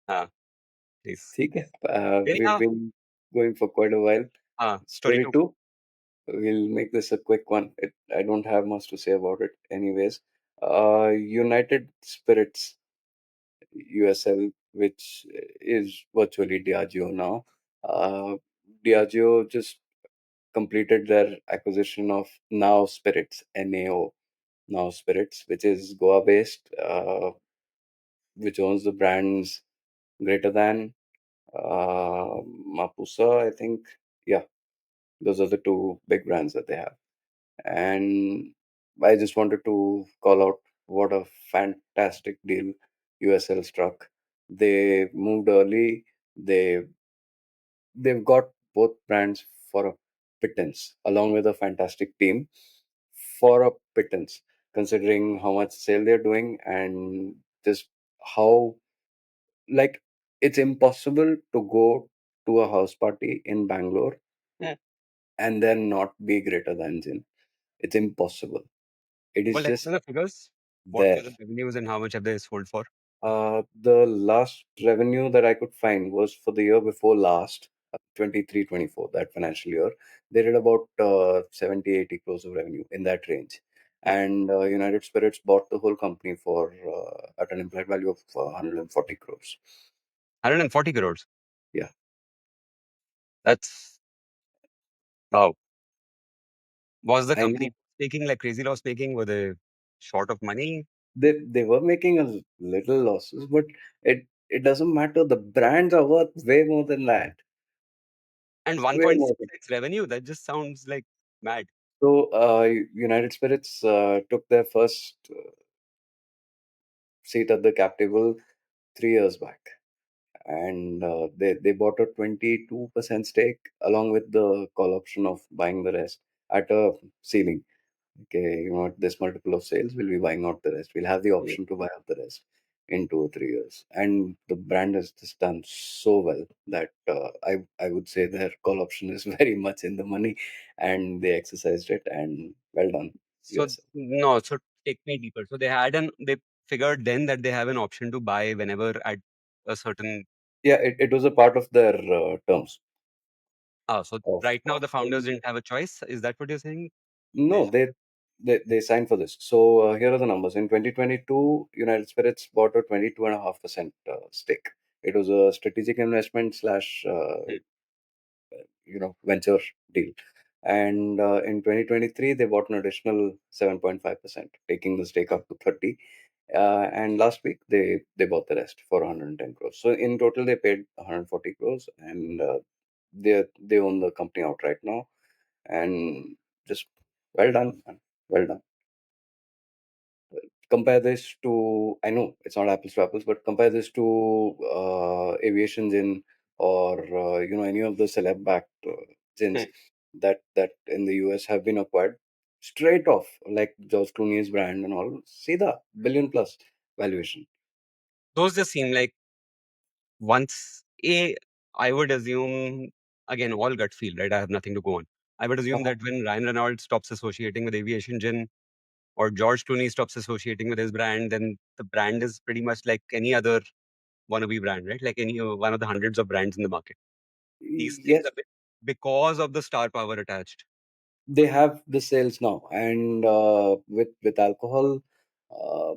Ah, please. ठीक है. Then, We've been going for quite a while. story Story two. 2. We'll make this a quick one. I don't have much to say about it, anyways. United Spirits USL, which is virtually Diageo now. Uh, Diageo just completed their acquisition of Now Spirits, NAO, Now Spirits, which is Goa based, which owns the brands Greater Than, Mapusa, I think. Yeah, those are the two big brands that they have. And I just wanted to call out what a fantastic deal USL struck. They moved early. They've got both brands for a pittance, along with a fantastic team for a pittance, considering how much sale they're doing and just how, like, it's impossible to go to a house party in Bangalore and then not be greater than Gin. It's impossible. It Well, is let's know just the figures. What there. were the revenues and how much have they sold for? The last revenue that I could find was for the year before last, 23-24, that financial year. They did about 70, 80 crores of revenue in that range. Hmm. And United Spirits bought the whole company for at an implied value of 140 crores. 140 crores. Yeah, That's wow. Was the I know company making like crazy loss making? Were they short of money? they were making a little losses, but it doesn't matter. The brands are worth way more than that. And Way more. 1.66 revenue? That just sounds like mad. So, United Spirits took their first seat at the cap table 3 years back, and they bought a 22% stake along with the call option of buying the rest at a ceiling. Okay, you know, at this multiple of sales, we'll be buying out the rest. We'll have the Hmm. option to buy out the rest in 2 or 3 years, and the brand has just done so well that I would say their call option is very much in the money, and they exercised it, and well done, So US. no, so take me deeper. So they figured then that they have an option to buy whenever at a certain Yeah, it was a part of their terms so of right now of the founders didn't have a choice. Is that what you're saying? They no, have, they signed for this. So here are the numbers. In 2022, United Spirits bought a 22.5% stake. It was a strategic investment slash hmm. venture deal. And in 2023, they bought an additional 7.5%, taking the stake up to 30. And last week, they bought the rest for 110 crores. So in total, they paid 140 crores, and they own the company outright now. And just well done, man. Well done. Compare this to, I know it's not apples to apples, but compare this to aviation gin or any of the celeb backed gins Hmm. that in the US have been acquired straight off, like George Clooney's brand and all. See the billion plus valuation. Those just seem like once a I would assume again all gut feel, right? I have nothing to go on. I would assume Uh-huh. that when Ryan Reynolds stops associating with aviation gin or George Clooney stops associating with his brand, then the brand is pretty much like any other wannabe brand, right? Like any one of the hundreds of brands in the market. These days, Yes, because of the star power attached. they have the sales now, and with alcohol, uh,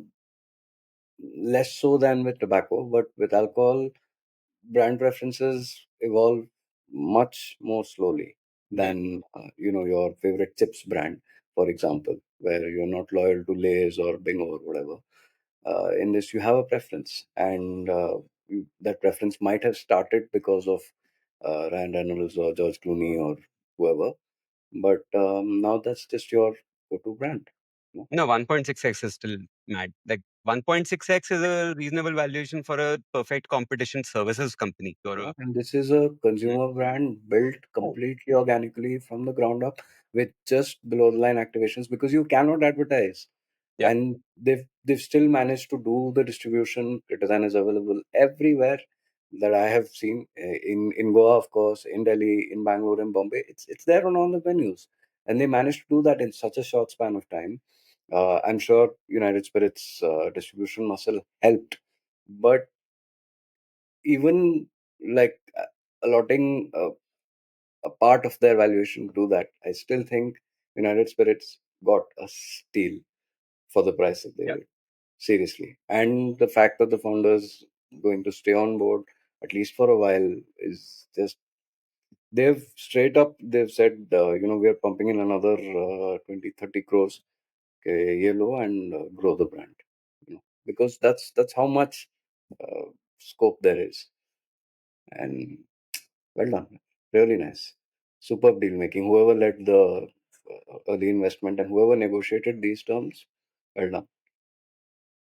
less so than with tobacco, but with alcohol brand preferences evolve much more slowly Hmm. than your favorite chips brand, for example, where you're not loyal to Lay's or Bing or whatever. In this, you have a preference, and that preference might have started because of Ryan Reynolds or George Clooney or whoever, but now that's just your go-to brand. You know? No, 1.6x is still mad. Like 1.6x is a reasonable valuation for a perfect competition services company. Or Yeah, a, and this is a hmm. consumer brand built Oh, completely organically from the ground up with just below the line activations because you cannot advertise. yeah. And they've still managed to do the distribution. Design is available everywhere that I have seen in Goa, of course, in Delhi, in Bangalore, in Bombay. It's there on all the venues, and they managed to do that in such a short span of time. I'm sure United Spirits distribution muscle helped, but even like allotting a part of their valuation to do that, I still think United Spirits got a steal for the price that they Yeah. did. Seriously. And the fact that the founders going to stay on board at least for a while is just they've straight up they've said we are pumping in another 20-30 crores, okay, yellow, and grow the brand, because that's how much scope there is. And well done. Really nice. Superb deal making. Whoever led the early investment and whoever negotiated these terms, well done.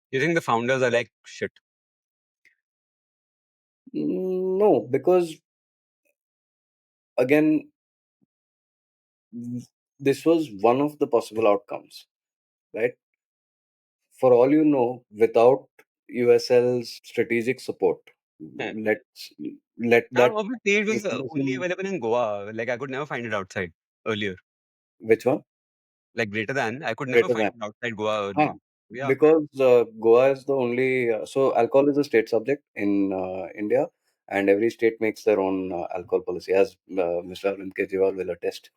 You think the founders are like shit? No, because again, this was one of the possible outcomes, right? For all you know, without USL's strategic support, Yeah. let's let that Obviously, it was only information. available in Goa. Like I could never find it outside earlier. Which one? Like greater than, I could never Greater find than. it outside Goa Huh. earlier. Yeah. Because Goa is the only, so alcohol is a state subject in India, and every state makes their own alcohol policy, as Mr. Arvind Kejriwal will attest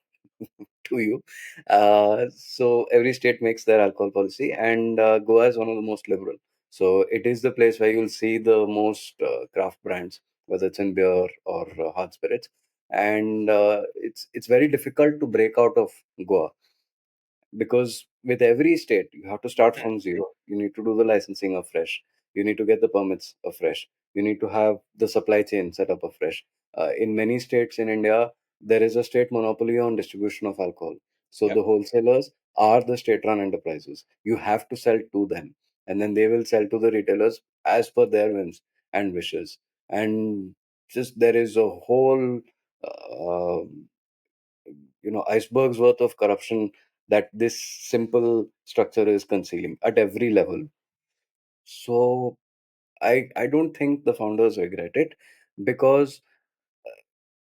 to you. So every state makes their alcohol policy, and Goa is one of the most liberal. So it is the place where you'll see the most craft brands, whether it's in beer or hard spirits, and it's very difficult to break out of Goa, because with every state you have to start Hmm. from zero. You need to do the licensing afresh, you need to get the permits afresh, you need to have the supply chain set up afresh. In many states in India, there is a state monopoly on distribution of alcohol, so Yep. the wholesalers are the state run enterprises. You have to sell to them, and then they will sell to the retailers as per their whims and wishes. And just there is a whole uh, icebergs worth of corruption that this simple structure is concealing at every level. So I don't think the founders regret it, because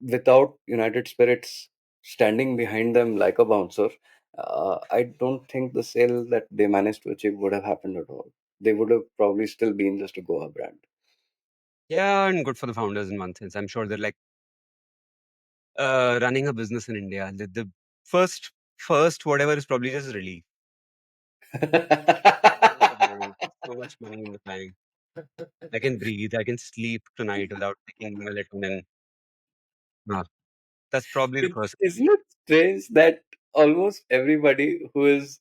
without United Spirits standing behind them like a bouncer, I don't think the sale that they managed to achieve would have happened at all. They would have probably still been just a Goa brand. Yeah, and good for the founders in one sense. I'm sure they're like running a business in India. The first whatever is probably just relief. So much money in the bank. I can breathe. I can sleep tonight without thinking melatonin. No, that's probably the first. Isn't it strange that almost everybody who is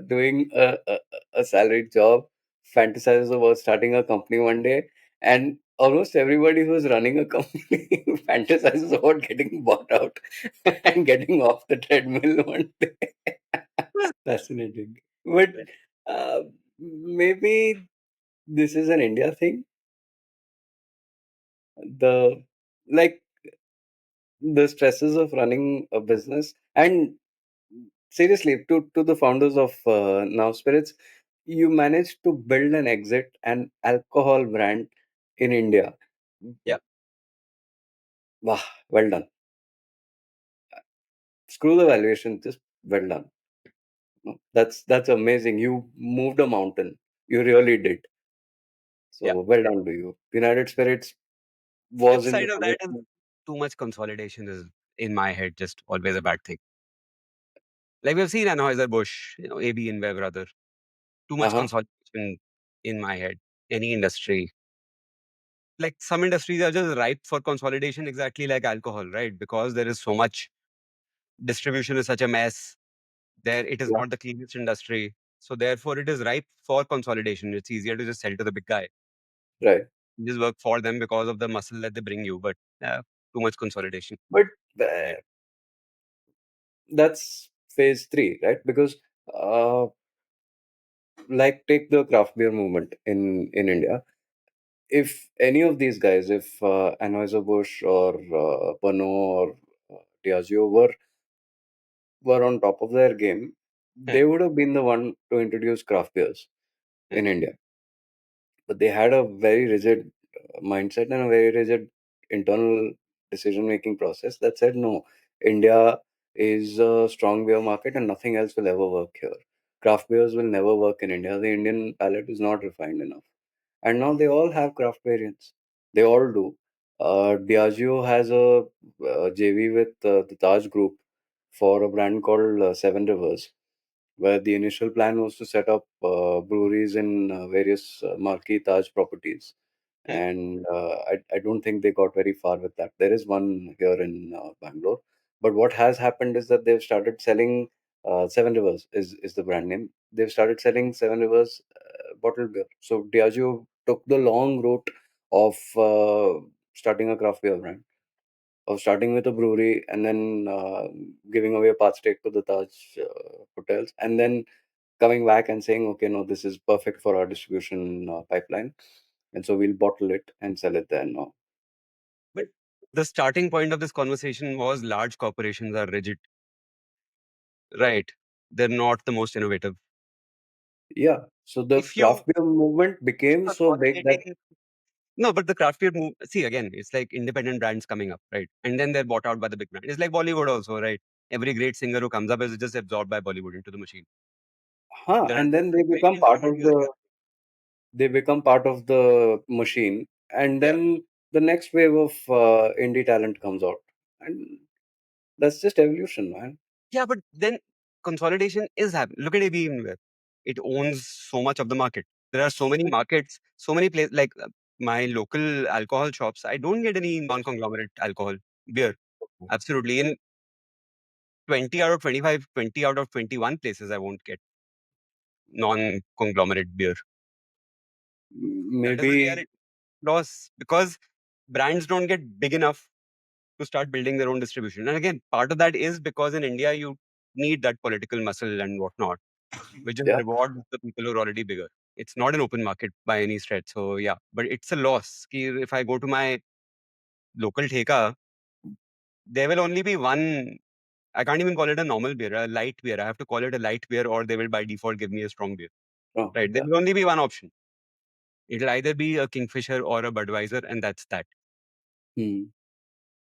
doing a salaried job fantasizes about starting a company one day, and almost everybody who is running a company fantasizes about getting bought out and getting off the treadmill one day? Fascinating. But uh, maybe this is an India thing. The like the stresses of running a business, and seriously, to the founders of Now Spirits, you managed to build and exit an alcohol brand in India. Yeah, Wow, well done. Screw the valuation, just well done. No, that's amazing. You moved a mountain. You really did. yeah. So well done to you. United Spirits Flip was in the side of that is position. too much consolidation is in my head just always a bad thing. Like we've seen Anheuser-Busch, AB InBev brother. Too much Uh-huh. consolidation in my head. Any industry. Like some industries are just ripe for consolidation, exactly like alcohol, right? Because there is so much distribution is such a mess. There, it is Yeah, not the cleanest industry. So therefore, it is ripe for consolidation. It's easier to just sell to the big guy. right. You just work for them because of the muscle that they bring you. But too much consolidation. But uh, that's phase three, right? Because uh, like take the craft beer movement in India. If any of these guys, if Anheuser-Busch or Pernod or Diageo were on top of their game, Hmm, they would have been the one to introduce craft beers hmm, in India. But they had a very rigid mindset and a very rigid internal decision making process that said, no, India is a strong beer market and nothing else will ever work here. Craft beers will never work in India. The Indian palate is not refined enough. And now they all have craft variants. They all do. Diageo has a JV with the Taj Group for a brand called Seven Rivers, where the initial plan was to set up breweries in various marquee Taj properties. hmm. And I don't think they got very far with that. There is one here in Bangalore. But what has happened is that they've started selling Seven Rivers is the brand name. They've started selling Seven Rivers bottled beer. So Diageo took the long route of starting a craft beer brand, of starting with a brewery, and then giving away a part stake to the Taj hotels, and then coming back and saying, okay, no, this is perfect for our distribution pipeline. And so we'll bottle it and sell it there now. The starting point of this conversation was large corporations are rigid, right? They're not the most innovative. Yeah. So the If you craft beer movement became so big that consolidating, no, but the craft beer move. See, again, it's like independent brands coming up, right? And then they're bought out by the big brand. It's like Bollywood also, right? Every great singer who comes up is just absorbed by Bollywood into the machine. huh, There are and then different variants of producing. they become part of the machine, and Yeah. then the next wave of indie talent comes out, and that's just evolution, man. Yeah, but then consolidation is happening. Look at AB InBev. It owns so much of the market. There are so many markets, so many places like my local alcohol shops. I don't get any non-conglomerate alcohol beer. Absolutely. In 20 out of 25, 20 out of 21 places, I won't get non-conglomerate beer. That is the Maybe, reality. Loss because brands don't get big enough to start building their own distribution. And again, part of that is because in India, you need that political muscle and whatnot, which just yeah. rewards the people who are already bigger. It's not an open market by any stretch. So yeah, but it's a loss. If I go to my local theka, there will only be one. I can't even call it a normal beer, a light beer. I have to call it a light beer, or they will by default give me a strong beer. Oh, Right? There yeah. will only be one option. It'll either be a Kingfisher or a Budweiser, and that's that. Hmm.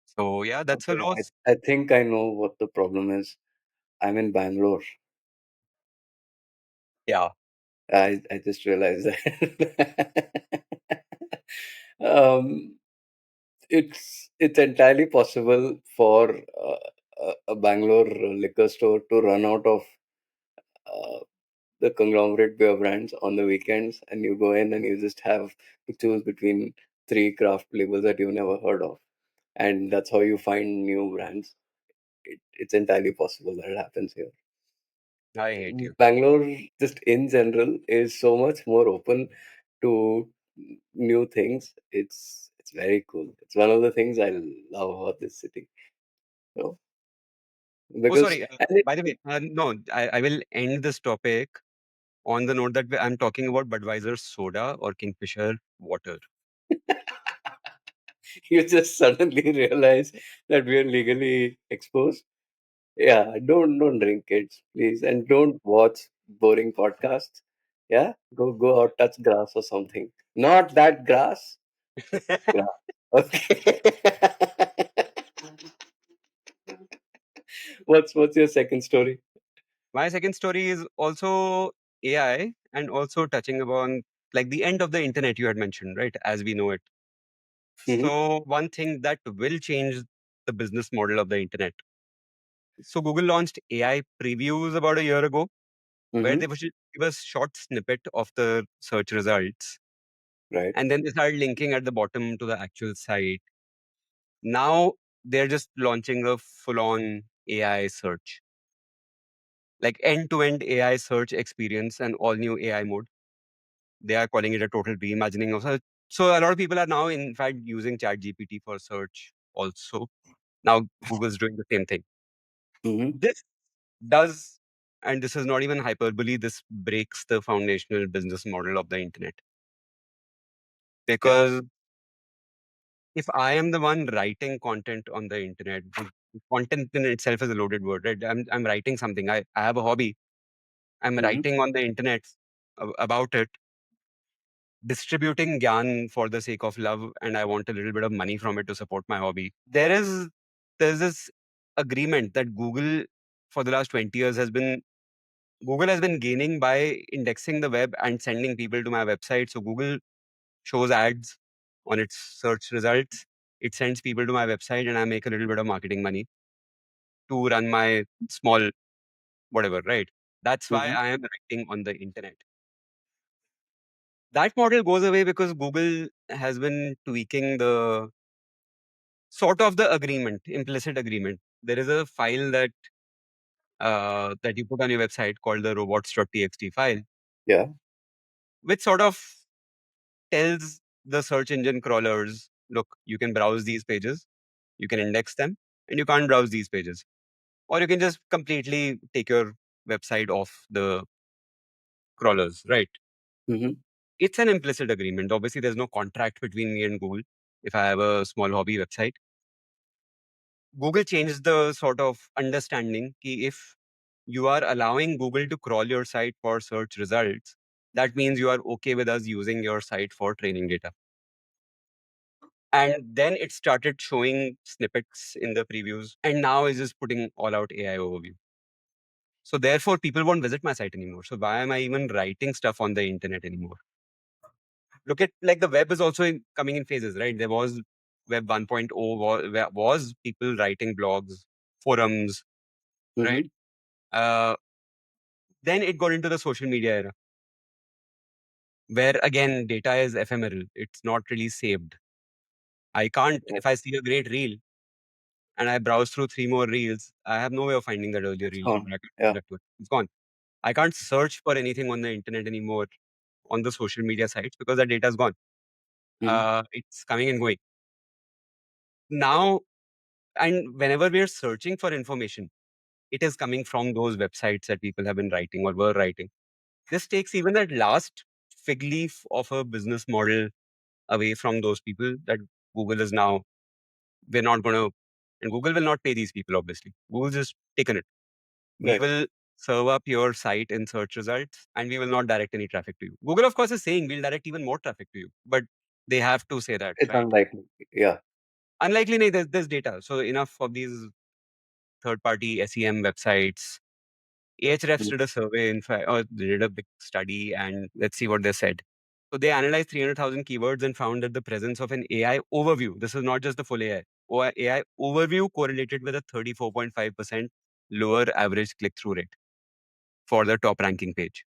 So yeah, that's a Okay. loss. I think I know what the problem is. I'm in Bangalore. Yeah. I just realized that. um, it's entirely possible for a Bangalore liquor store to run out of uh, the conglomerate beer brands on the weekends, and you go in and you just have to choose between three craft labels that you've never heard of, and that's how you find new brands. It's entirely possible that it happens here. I hate you. Bangalore, just in general, is so much more open to new things. It's very cool. It's one of the things I love about this city. You know, Oh, because sorry. and By the way, no, I will end this topic on the note that I'm talking about Budweiser soda or Kingfisher water. you just suddenly realize that we are legally exposed. Yeah, don't drink it, please, and don't watch boring podcasts. Yeah, go out, touch grass or something. Not that grass. Grass. Okay. What's your second story? My second story is also AI and also touching upon like the end of the internet you had mentioned, right? As we know it. Hmm. So one thing that will change the business model of the internet. So Google launched AI previews about a year ago, where Hmm. they would give us short snippet of the search results, Right. and then they started linking at the bottom to the actual site. Now they're just launching a full-on AI search, like end-to-end AI search experience and all new AI mode. They are calling it a total reimagining of search. So a lot of people are now, in fact, using ChatGPT for search also. Now Google's doing the same thing. Hmm. This does, and this is not even hyperbole, this breaks the foundational business model of the internet. Yeah. Because if I am the one writing content on the internet, content in itself is a loaded word, right? I'm writing something. I have a hobby. I'm Hmm. writing on the internet about it, distributing gyan for the sake of love, and I want a little bit of money from it to support my hobby. There's this agreement that Google for the last 20 years has been Google has been gaining by indexing the web and sending people to my website. So Google shows ads on its search results. It sends people to my website and I make a little bit of marketing money to run my small whatever, right? That's why Hmm. I am writing on the internet. That model goes away because Google has been tweaking the sort of the agreement, implicit agreement. There is a file that you put on your website called the robots.txt file, Yeah. which sort of tells the search engine crawlers, look, you can browse these pages, you can index them, and you can't browse these pages. Or you can just completely take your website off the crawlers, right? Hmm. It's an implicit agreement. Obviously, there's no contract between me and Google if I have a small hobby website. Google changed the sort of understanding ki if you are allowing Google to crawl your site for search results, that means you are okay with us using your site for training data. And then it started showing snippets in the previews, and now it's just putting all out AI overview. So therefore, people won't visit my site anymore. So why am I even writing stuff on the internet anymore? Look at like the web is also coming in phases, right? There was Web 1.0 was people writing blogs, forums, Mm-hmm. right? Uh, then it got into the social media era, where again data is ephemeral. It's not really saved. I can't Yeah, if I see a great reel and I browse through three more reels, I have no way of finding that earlier it's reel. gone. I can't go Yeah. back to it. It's gone. I can't search for anything on the internet anymore on the social media sites because the data is gone. Mm-hmm. It's coming and going. Now, and whenever we are searching for information, it is coming from those websites that people have been writing or were writing. This takes even that last fig leaf of a business model away from those people that Google is now, we're not going to, and Google will not pay these people, obviously. Google just taken it. We Right. will serve up your site in search results and we will not direct any traffic to you. Google, of course, is saying we'll direct even more traffic to you, but they have to say that, It's right? unlikely. Yeah. Unlikely, nahi, there's data. So enough of these third party SEM websites. Ahrefs Mhm. did a survey, in fact, or they did a big study, and let's see what they said. So they analyzed 300,000 keywords and found that the presence of an AI overview, this is not just the full AI, AI overview correlated with a 34.5% lower average click through rate for the top ranking page.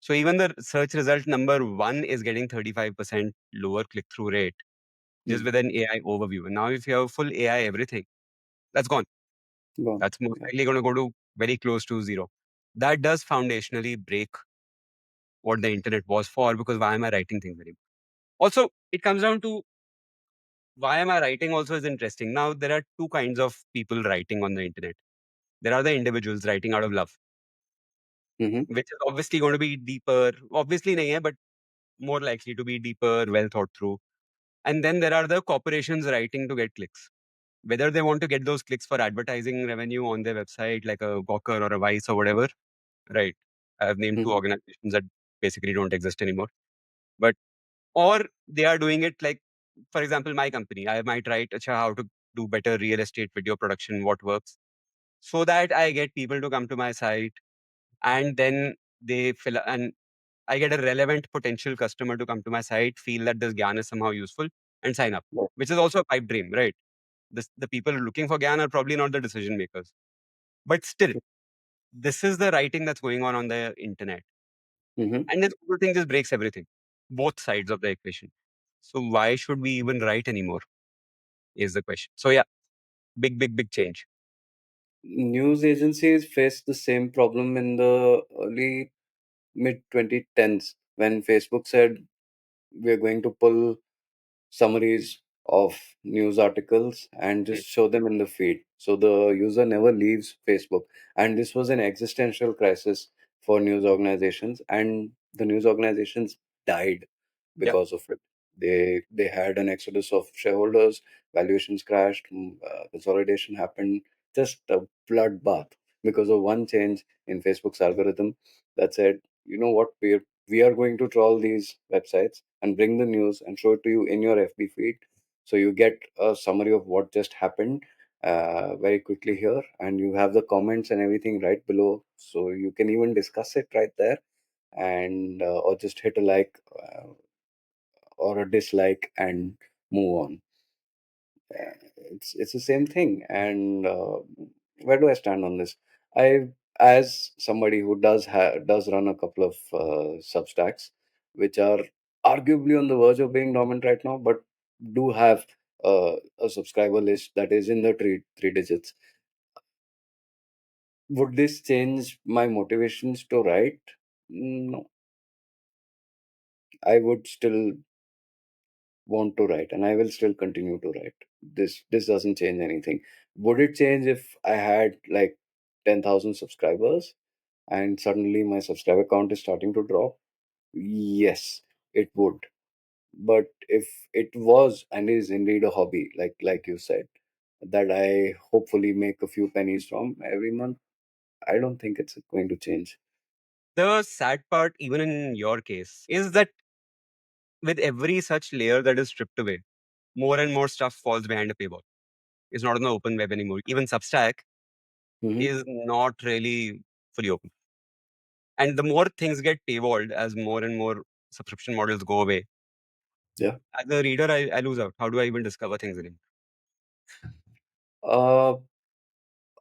So even the search result number one is getting 35% lower click through rate just Mm. with an AI overview. And now if you have full AI everything, that's gone. Gone. That's most Yeah. likely going to go to very close to zero. That does foundationally break what the internet was for because why am I writing things anymore? Also, it comes down to why am I writing also is interesting. Now, there are two kinds of people writing on the internet. There are the individuals writing out of love, Mm-hmm. which is obviously going to be deeper. Obviously, nahi hai, but more likely to be deeper, well thought through. And then there are the corporations writing to get clicks. Whether they want to get those clicks for advertising revenue on their website, like a Gawker or a Vice or whatever, right? I've named two Mm-hmm. organizations that basically don't exist anymore. But or they are doing it like, for example, my company. I might write Acha, how to do better real estate video production, what works, so that I get people to come to my site and then they fill and I get a relevant potential customer to come to my site, feel that this GAN is somehow useful and sign up, Yeah. which is also a pipe dream, right? The people looking for GAN are probably not the decision makers. But still, this is the writing that's going on the internet. Mm-hmm. And this Google thing just breaks everything, both sides of the equation. So why should we even write anymore? Is the question. So yeah, big, big, big change. News agencies faced the same problem in the early mid 2010s when Facebook said we're going to pull summaries of news articles and Mm. just show them in the feed. So the user never leaves Facebook. And this was an existential crisis for news organizations, and the news organizations died Yeah, because of it. They had an exodus of shareholders, valuations crashed, consolidation happened, just a bloodbath because of one change in Facebook's algorithm that said, you know what, we are going to troll these websites and bring the news and show it to you in your FB feed. So you get a summary of what just happened very quickly here, and you have the comments and everything right below. So you can even discuss it right there, and or just hit a like or a dislike and move on. It's the same thing. And where do I stand on this? I, as somebody who does run a couple of Substacks, which are arguably on the verge of being dormant right now, but do have a subscriber list that is in the three digits. Would this change my motivations to write? No, I would still want to write, and I will still continue to write. This doesn't change anything. Would it change if I had like 10,000 subscribers and suddenly my subscriber count is starting to drop? Yes, it would. But if it was and is indeed a hobby, like you said, that I hopefully make a few pennies from every month. I don't think it's going to change. The sad part, even in your case, is that with every such layer that is stripped away, more and more stuff falls behind a paywall. It's not on the open web anymore. Even Substack Hmm. is not really fully open. And the more things get paywalled as more and more subscription models go away, Yeah. as a reader, I lose out. How do I even discover things again? Uh,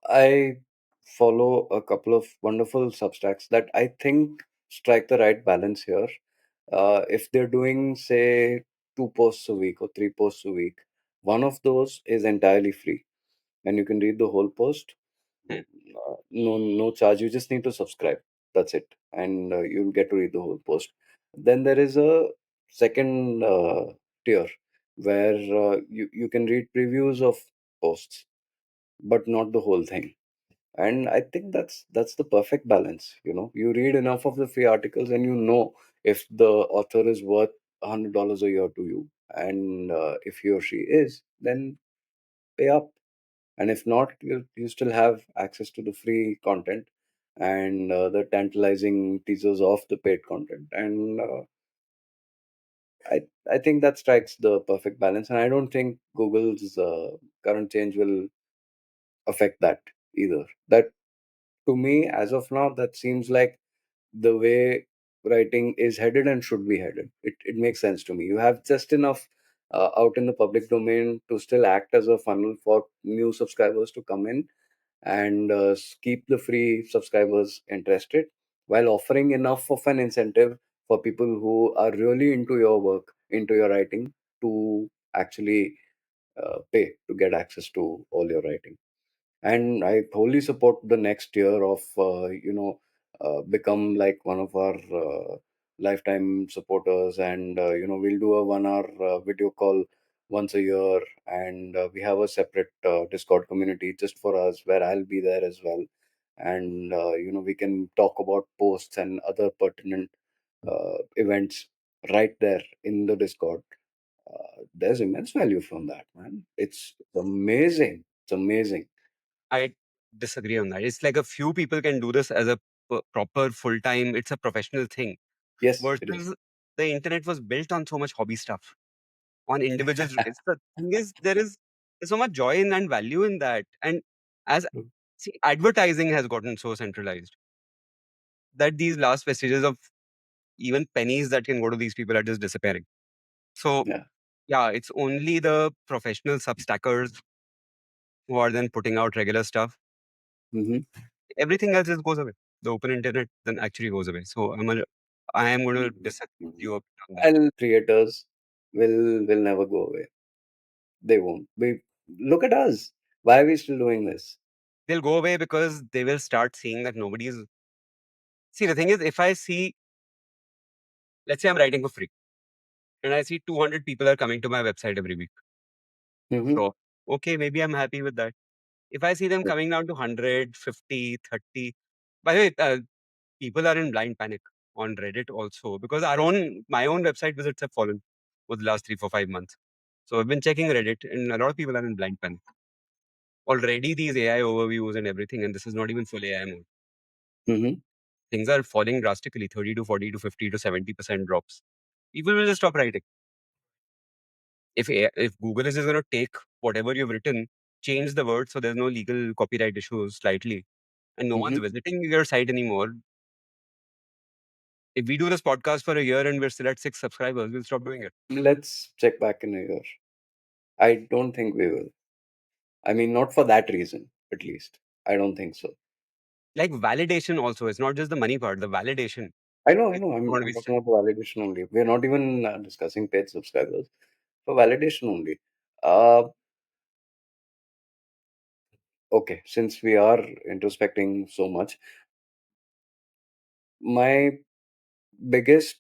I follow a couple of wonderful Substacks that I think strike the right balance here. If they're doing, say, 2 posts a week or 3 posts a week, one of those is entirely free and you can read the whole post. Hmm. No charge. You just need to subscribe. That's it, and you'll get to read the whole post. Then there is a second tier where you can read previews of posts, but not the whole thing. And I think that's the perfect balance. You read enough of the free articles and you know if the author is worth $100 a year to you, and if he or she is, then pay up. And if not, you still have access to the free content and the tantalizing teasers of the paid content. And I think that strikes the perfect balance, and I don't think Google's current change will affect that either. That, to me, as of now, that seems like the way writing is headed and should be headed. It makes sense to me. You have just enough out in the public domain to still act as a funnel for new subscribers to come in, and keep the free subscribers interested, while offering enough of an incentive for people who are really into your work, into your writing, to actually pay to get access to all your writing. And I wholly support the next year of become like one of our lifetime supporters, and we'll do a 1 hour video call once a year, and we have a separate Discord community just for us where I'll be there as well, and we can talk about posts and other pertinent events right there in the Discord. There's immense value from that, man. It's amazing. It's amazing. I disagree on that. It's like a few people can do this as a proper full time. It's a professional thing. Yes, it is. Versus the internet was built on so much hobby stuff, on individuals. It's the thing is there's so much joy in and value in that. And as see, advertising has gotten so centralized that these last vestiges of even pennies that can go to these people are just disappearing. So Yeah. yeah, it's only the professional substackers who are then putting out regular stuff. Hmm. Everything else just goes away. The open internet then actually goes away. So I am going to disagree with you a bit on that. And creators will never go away. They won't. We look at us. Why are we still doing this? They'll go away because they will start seeing that nobody's. See, the thing is, if I see, let's say I'm writing for free and I see 200 people are coming to my website every week. Hmm. So, okay, maybe I'm happy with that. If I see them coming down to 100, 50, 30, by the way, people are in blind panic on Reddit also because my own website visits have fallen for the last 3, 4, 5 months. So I've been checking Reddit and a lot of people are in blind panic. Already these AI overviews and everything, and this is not even full AI mode. Hmm. Things are falling drastically, 30 to 40 to 50 to 70% drops. People will just stop writing. If Google is just going to take whatever you've written, change the word so there's no legal copyright issues slightly, and no one's Hmm. visiting your site anymore. If we do this podcast for a year and we're still at 6 subscribers, we'll stop doing it. Let's check back in a year. I don't think we will. I mean, not for that reason, at least. I don't think so. Like validation also, it's not just the money part, the validation I is know. going to be I'm still. talking about validation only. We're not even discussing paid subscribers. For validation only. Uh, okay, since we are introspecting so much, my biggest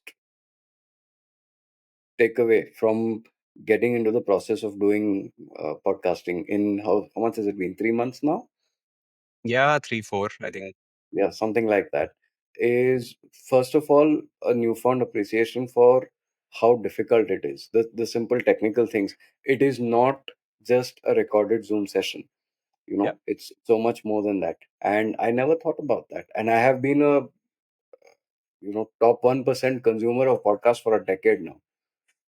takeaway from getting into the process of doing podcasting in how much has it been? 3 months now? Yeah, 3, 4, I think. Yeah, something like that. Is first of all a newfound appreciation for how difficult it is. The simple technical things. It is not just a recorded Zoom session. Yeah. It's so much more than that. And I never thought about that. And I have been a top 1% consumer of podcasts for a decade now,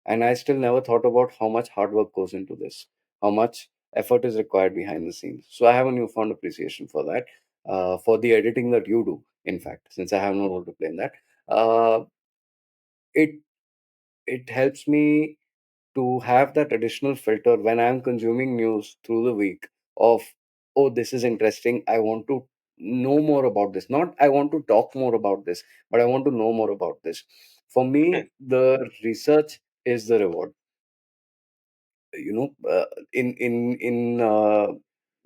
and I still never thought about how much hard work goes into this, how much effort is required behind the scenes. So I have a newfound appreciation for that, for the editing that you do. In fact, since I have no role to play in that, uh, it it helps me to have that additional filter when I'm consuming news through the week of, oh, this is interesting. I want to know more about this. Not I want to talk more about this, but I want to know more about this. For Hmm. me, the research is the reward. In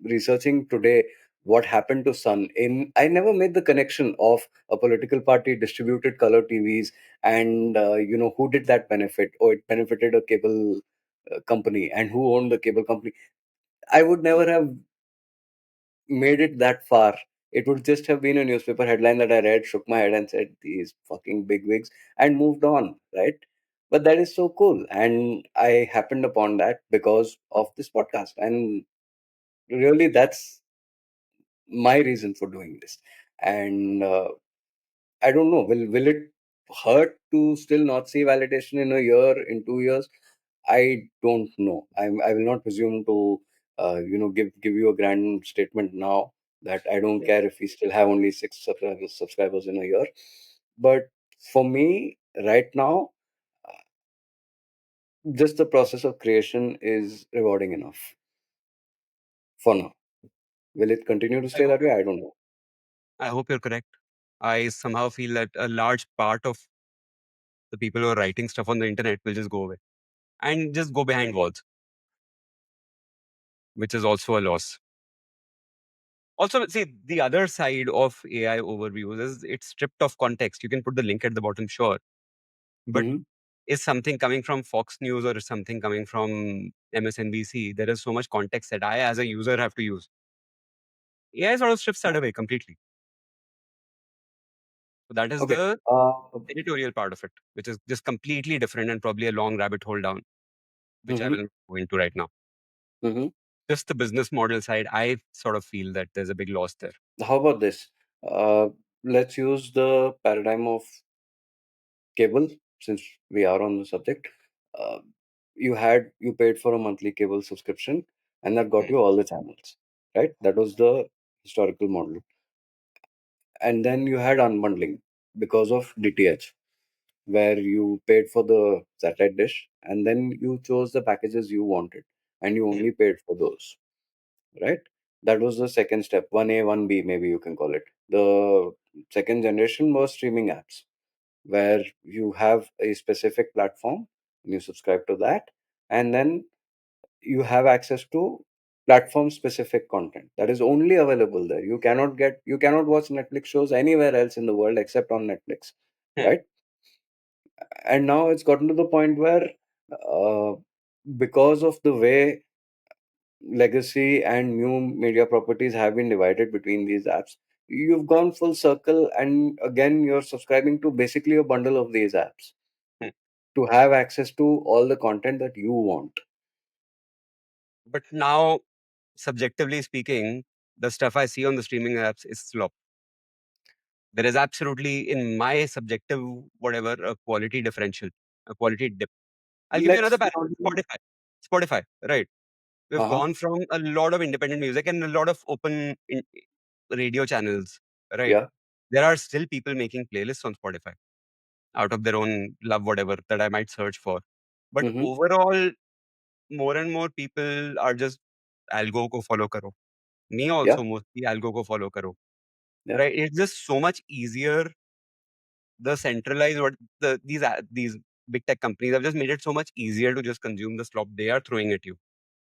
researching today what happened to sun, in I never made the connection of a political party distributed color TVs, and who did that benefit. Oh, it benefited a cable company, and who owned the cable company. I would never have made it that far. It would just have been a newspaper headline that I read, shook my head, and said, "These fucking bigwigs," and moved on, right? But that is so cool. And I happened upon that because of this podcast. And really, that's my reason for doing this. And I don't know, will it hurt to still not see validation in a year, in 2 years? I don't know. I will not presume to, give you a grand statement now that I don't care if we still have only six subscribers in a year. But for me, right now, just the process of creation is rewarding enough for now. Will it continue to I stay hope that you're way? I don't know. I hope you're correct. I somehow feel that a large part of the people who are writing stuff on the internet will just go away and just go behind walls, which is also a loss. Also, see, the other side of AI overviews is it's stripped of context. You can put the link at the bottom, sure. But Hmm. is something coming from Fox News or is something coming from MSNBC? There is so much context that I, as a user, have to use. AI sort of strips that away completely. So that is Okay. the editorial part of it, which is just completely different and probably a long rabbit hole down, which I Hmm. will not go into right now. Hmm. Just the business model side, I sort of feel that there's a big loss there. How about this? Let's use the paradigm of cable, since we are on the subject. Uh, you paid for a monthly cable subscription, and that got Hmm. you all the channels, right? That was the historical model. And then you had unbundling because of DTH, where you paid for the satellite dish, and then you chose the packages you wanted, and you Hmm. only paid for those, right? That was the second step, 1A, 1B, maybe you can call it. The second generation was streaming apps, where you have a specific platform and you subscribe to that, and then you have access to platform specific content that is only available there. You cannot watch Netflix shows anywhere else in the world except on Netflix, Hmm. right? And now it's gotten to the point where, uh, because of the way legacy and new media properties have been divided between these apps, you've gone full circle, and again you're subscribing to basically a bundle of these apps Hmm. to have access to all the content that you want. But now, subjectively speaking, the stuff I see on the streaming apps is slop. There is absolutely, in my subjective whatever, a quality differential, a quality dip. I'll give you another Let's parameter. not. Spotify. Spotify, right? We've Uh-huh. gone from a lot of independent music and a lot of radio channels, right? Yeah. There are still people making playlists on Spotify out of their own love, whatever that I might search for. But Mm-hmm. overall, more and more people are just algo ko follow karo. Me Yeah. also mostly algo ko follow karo. Yeah. Right? It's just so much easier. The centralized what these big tech companies have just made it so much easier to just consume the slop they are throwing at you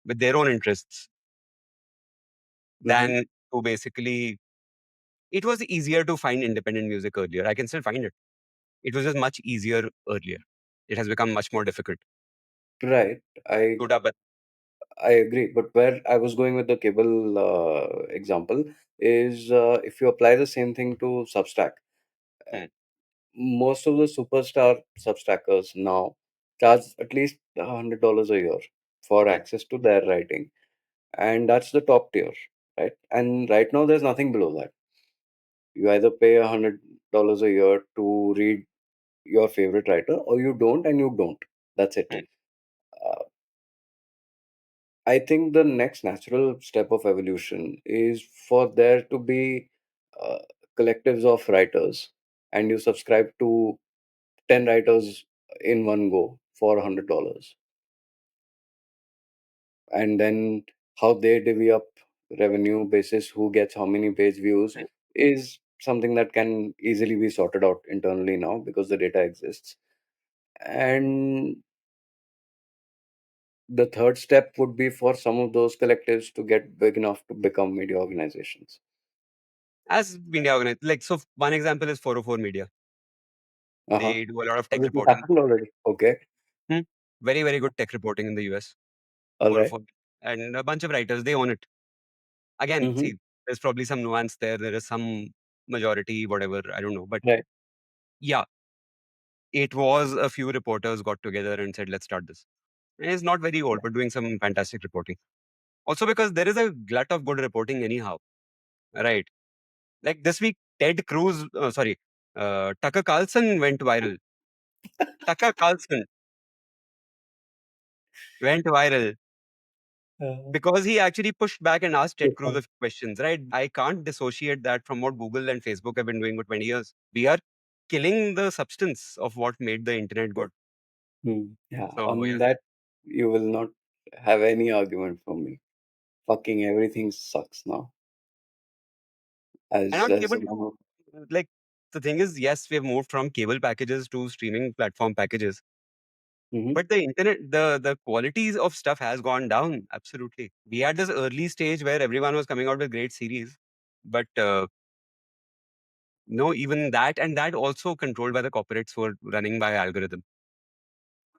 with their own interests Mm-hmm. than to basically. It was easier to find independent music earlier. I can still find it. It was just much easier earlier. It has become much more difficult. Right. I Good, but I agree. But where I was going with the cable example is, if you apply the same thing to Substack, hmm, most of the superstar Substackers now charge at least $100 a year. for Hmm. access to their writing, and that's the top tier, right? And right now, there's nothing below that. You either pay $100 a year to read your favorite writer, or you don't, and you don't. That's it. Hmm. Uh, I think the next natural step of evolution is for there to be uh, collectives of writers, and you subscribe to 10 writers in one go for $100. And then how they divvy up revenue basis, who gets how many page views, is something that can easily be sorted out internally now because the data exists. And the third step would be for some of those collectives to get big enough to become media organizations. As media organized, like, so one example is 404 Media. Uh-huh. They do a lot of Oh, tech this has reporting. happened already. Okay. Hmm. Very, very good tech reporting in the US. All right. 404. And a bunch of writers, they own it. Again, Mm-hmm. see, there's probably some nuance there. There is some majority, whatever, I don't know. But Right. yeah, it was a few reporters got together and said, let's start this. And it's not very old, but doing some fantastic reporting. Also, because there is a glut of good reporting anyhow, right? Like this week, Tucker Carlson went viral. Tucker Carlson went viral Uh, because he actually pushed back and asked Ted good Cruz a point. few questions, right? I can't dissociate that from what Google and Facebook have been doing for 20 years. We are killing the substance of what made the internet good. Yeah, So, on yeah. that, you will not have any argument from me. Fucking everything sucks now. And on As cable, someone who, like, the thing is, yes, we have moved from cable packages to streaming platform packages. hmm But the internet, the qualities of stuff has gone down. Absolutely. We had this early stage where everyone was coming out with great series. But no, even that, and that also controlled by the corporates who are running by algorithm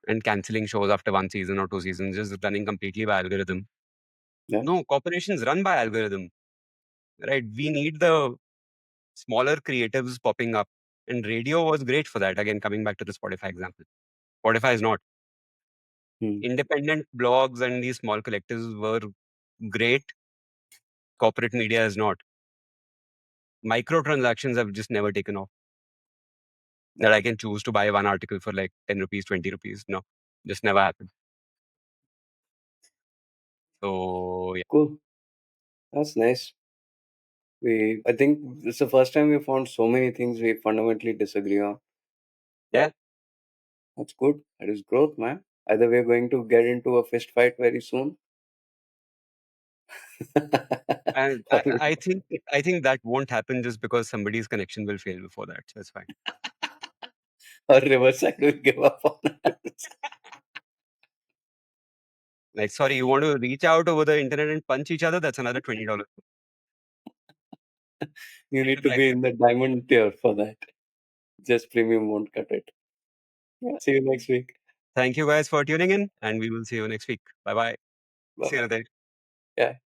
and canceling shows after one season or two seasons, just running completely by algorithm. yeah, No, corporations run by algorithm, right? We need the smaller creatives popping up. And radio was great for that. Again, coming back to the Spotify example. Spotify is not. hmm, Independent blogs and these small collectives were great. Corporate media is not. Microtransactions have just never taken off. yeah, That I can choose to buy one article for like 10 rupees, 20 rupees. No, just never happened. So, yeah. cool. That's nice. I think it's the first time we found so many things we fundamentally disagree on. Yeah. That's good. That is growth, man. Either we're going to get into a fist fight very soon, And or, we- I think that won't happen just because somebody's connection will fail before that. So it's fine. or Riverside will give up on us. Like, sorry, you want to reach out over the internet and punch each other? That's another $20. You Pay the need to price. be in the diamond tier for that. Just premium won't cut it. Yeah. See you next week. Thank you guys for tuning in, and we will see you next week. Bye bye. Bye See you bye. later. Yeah.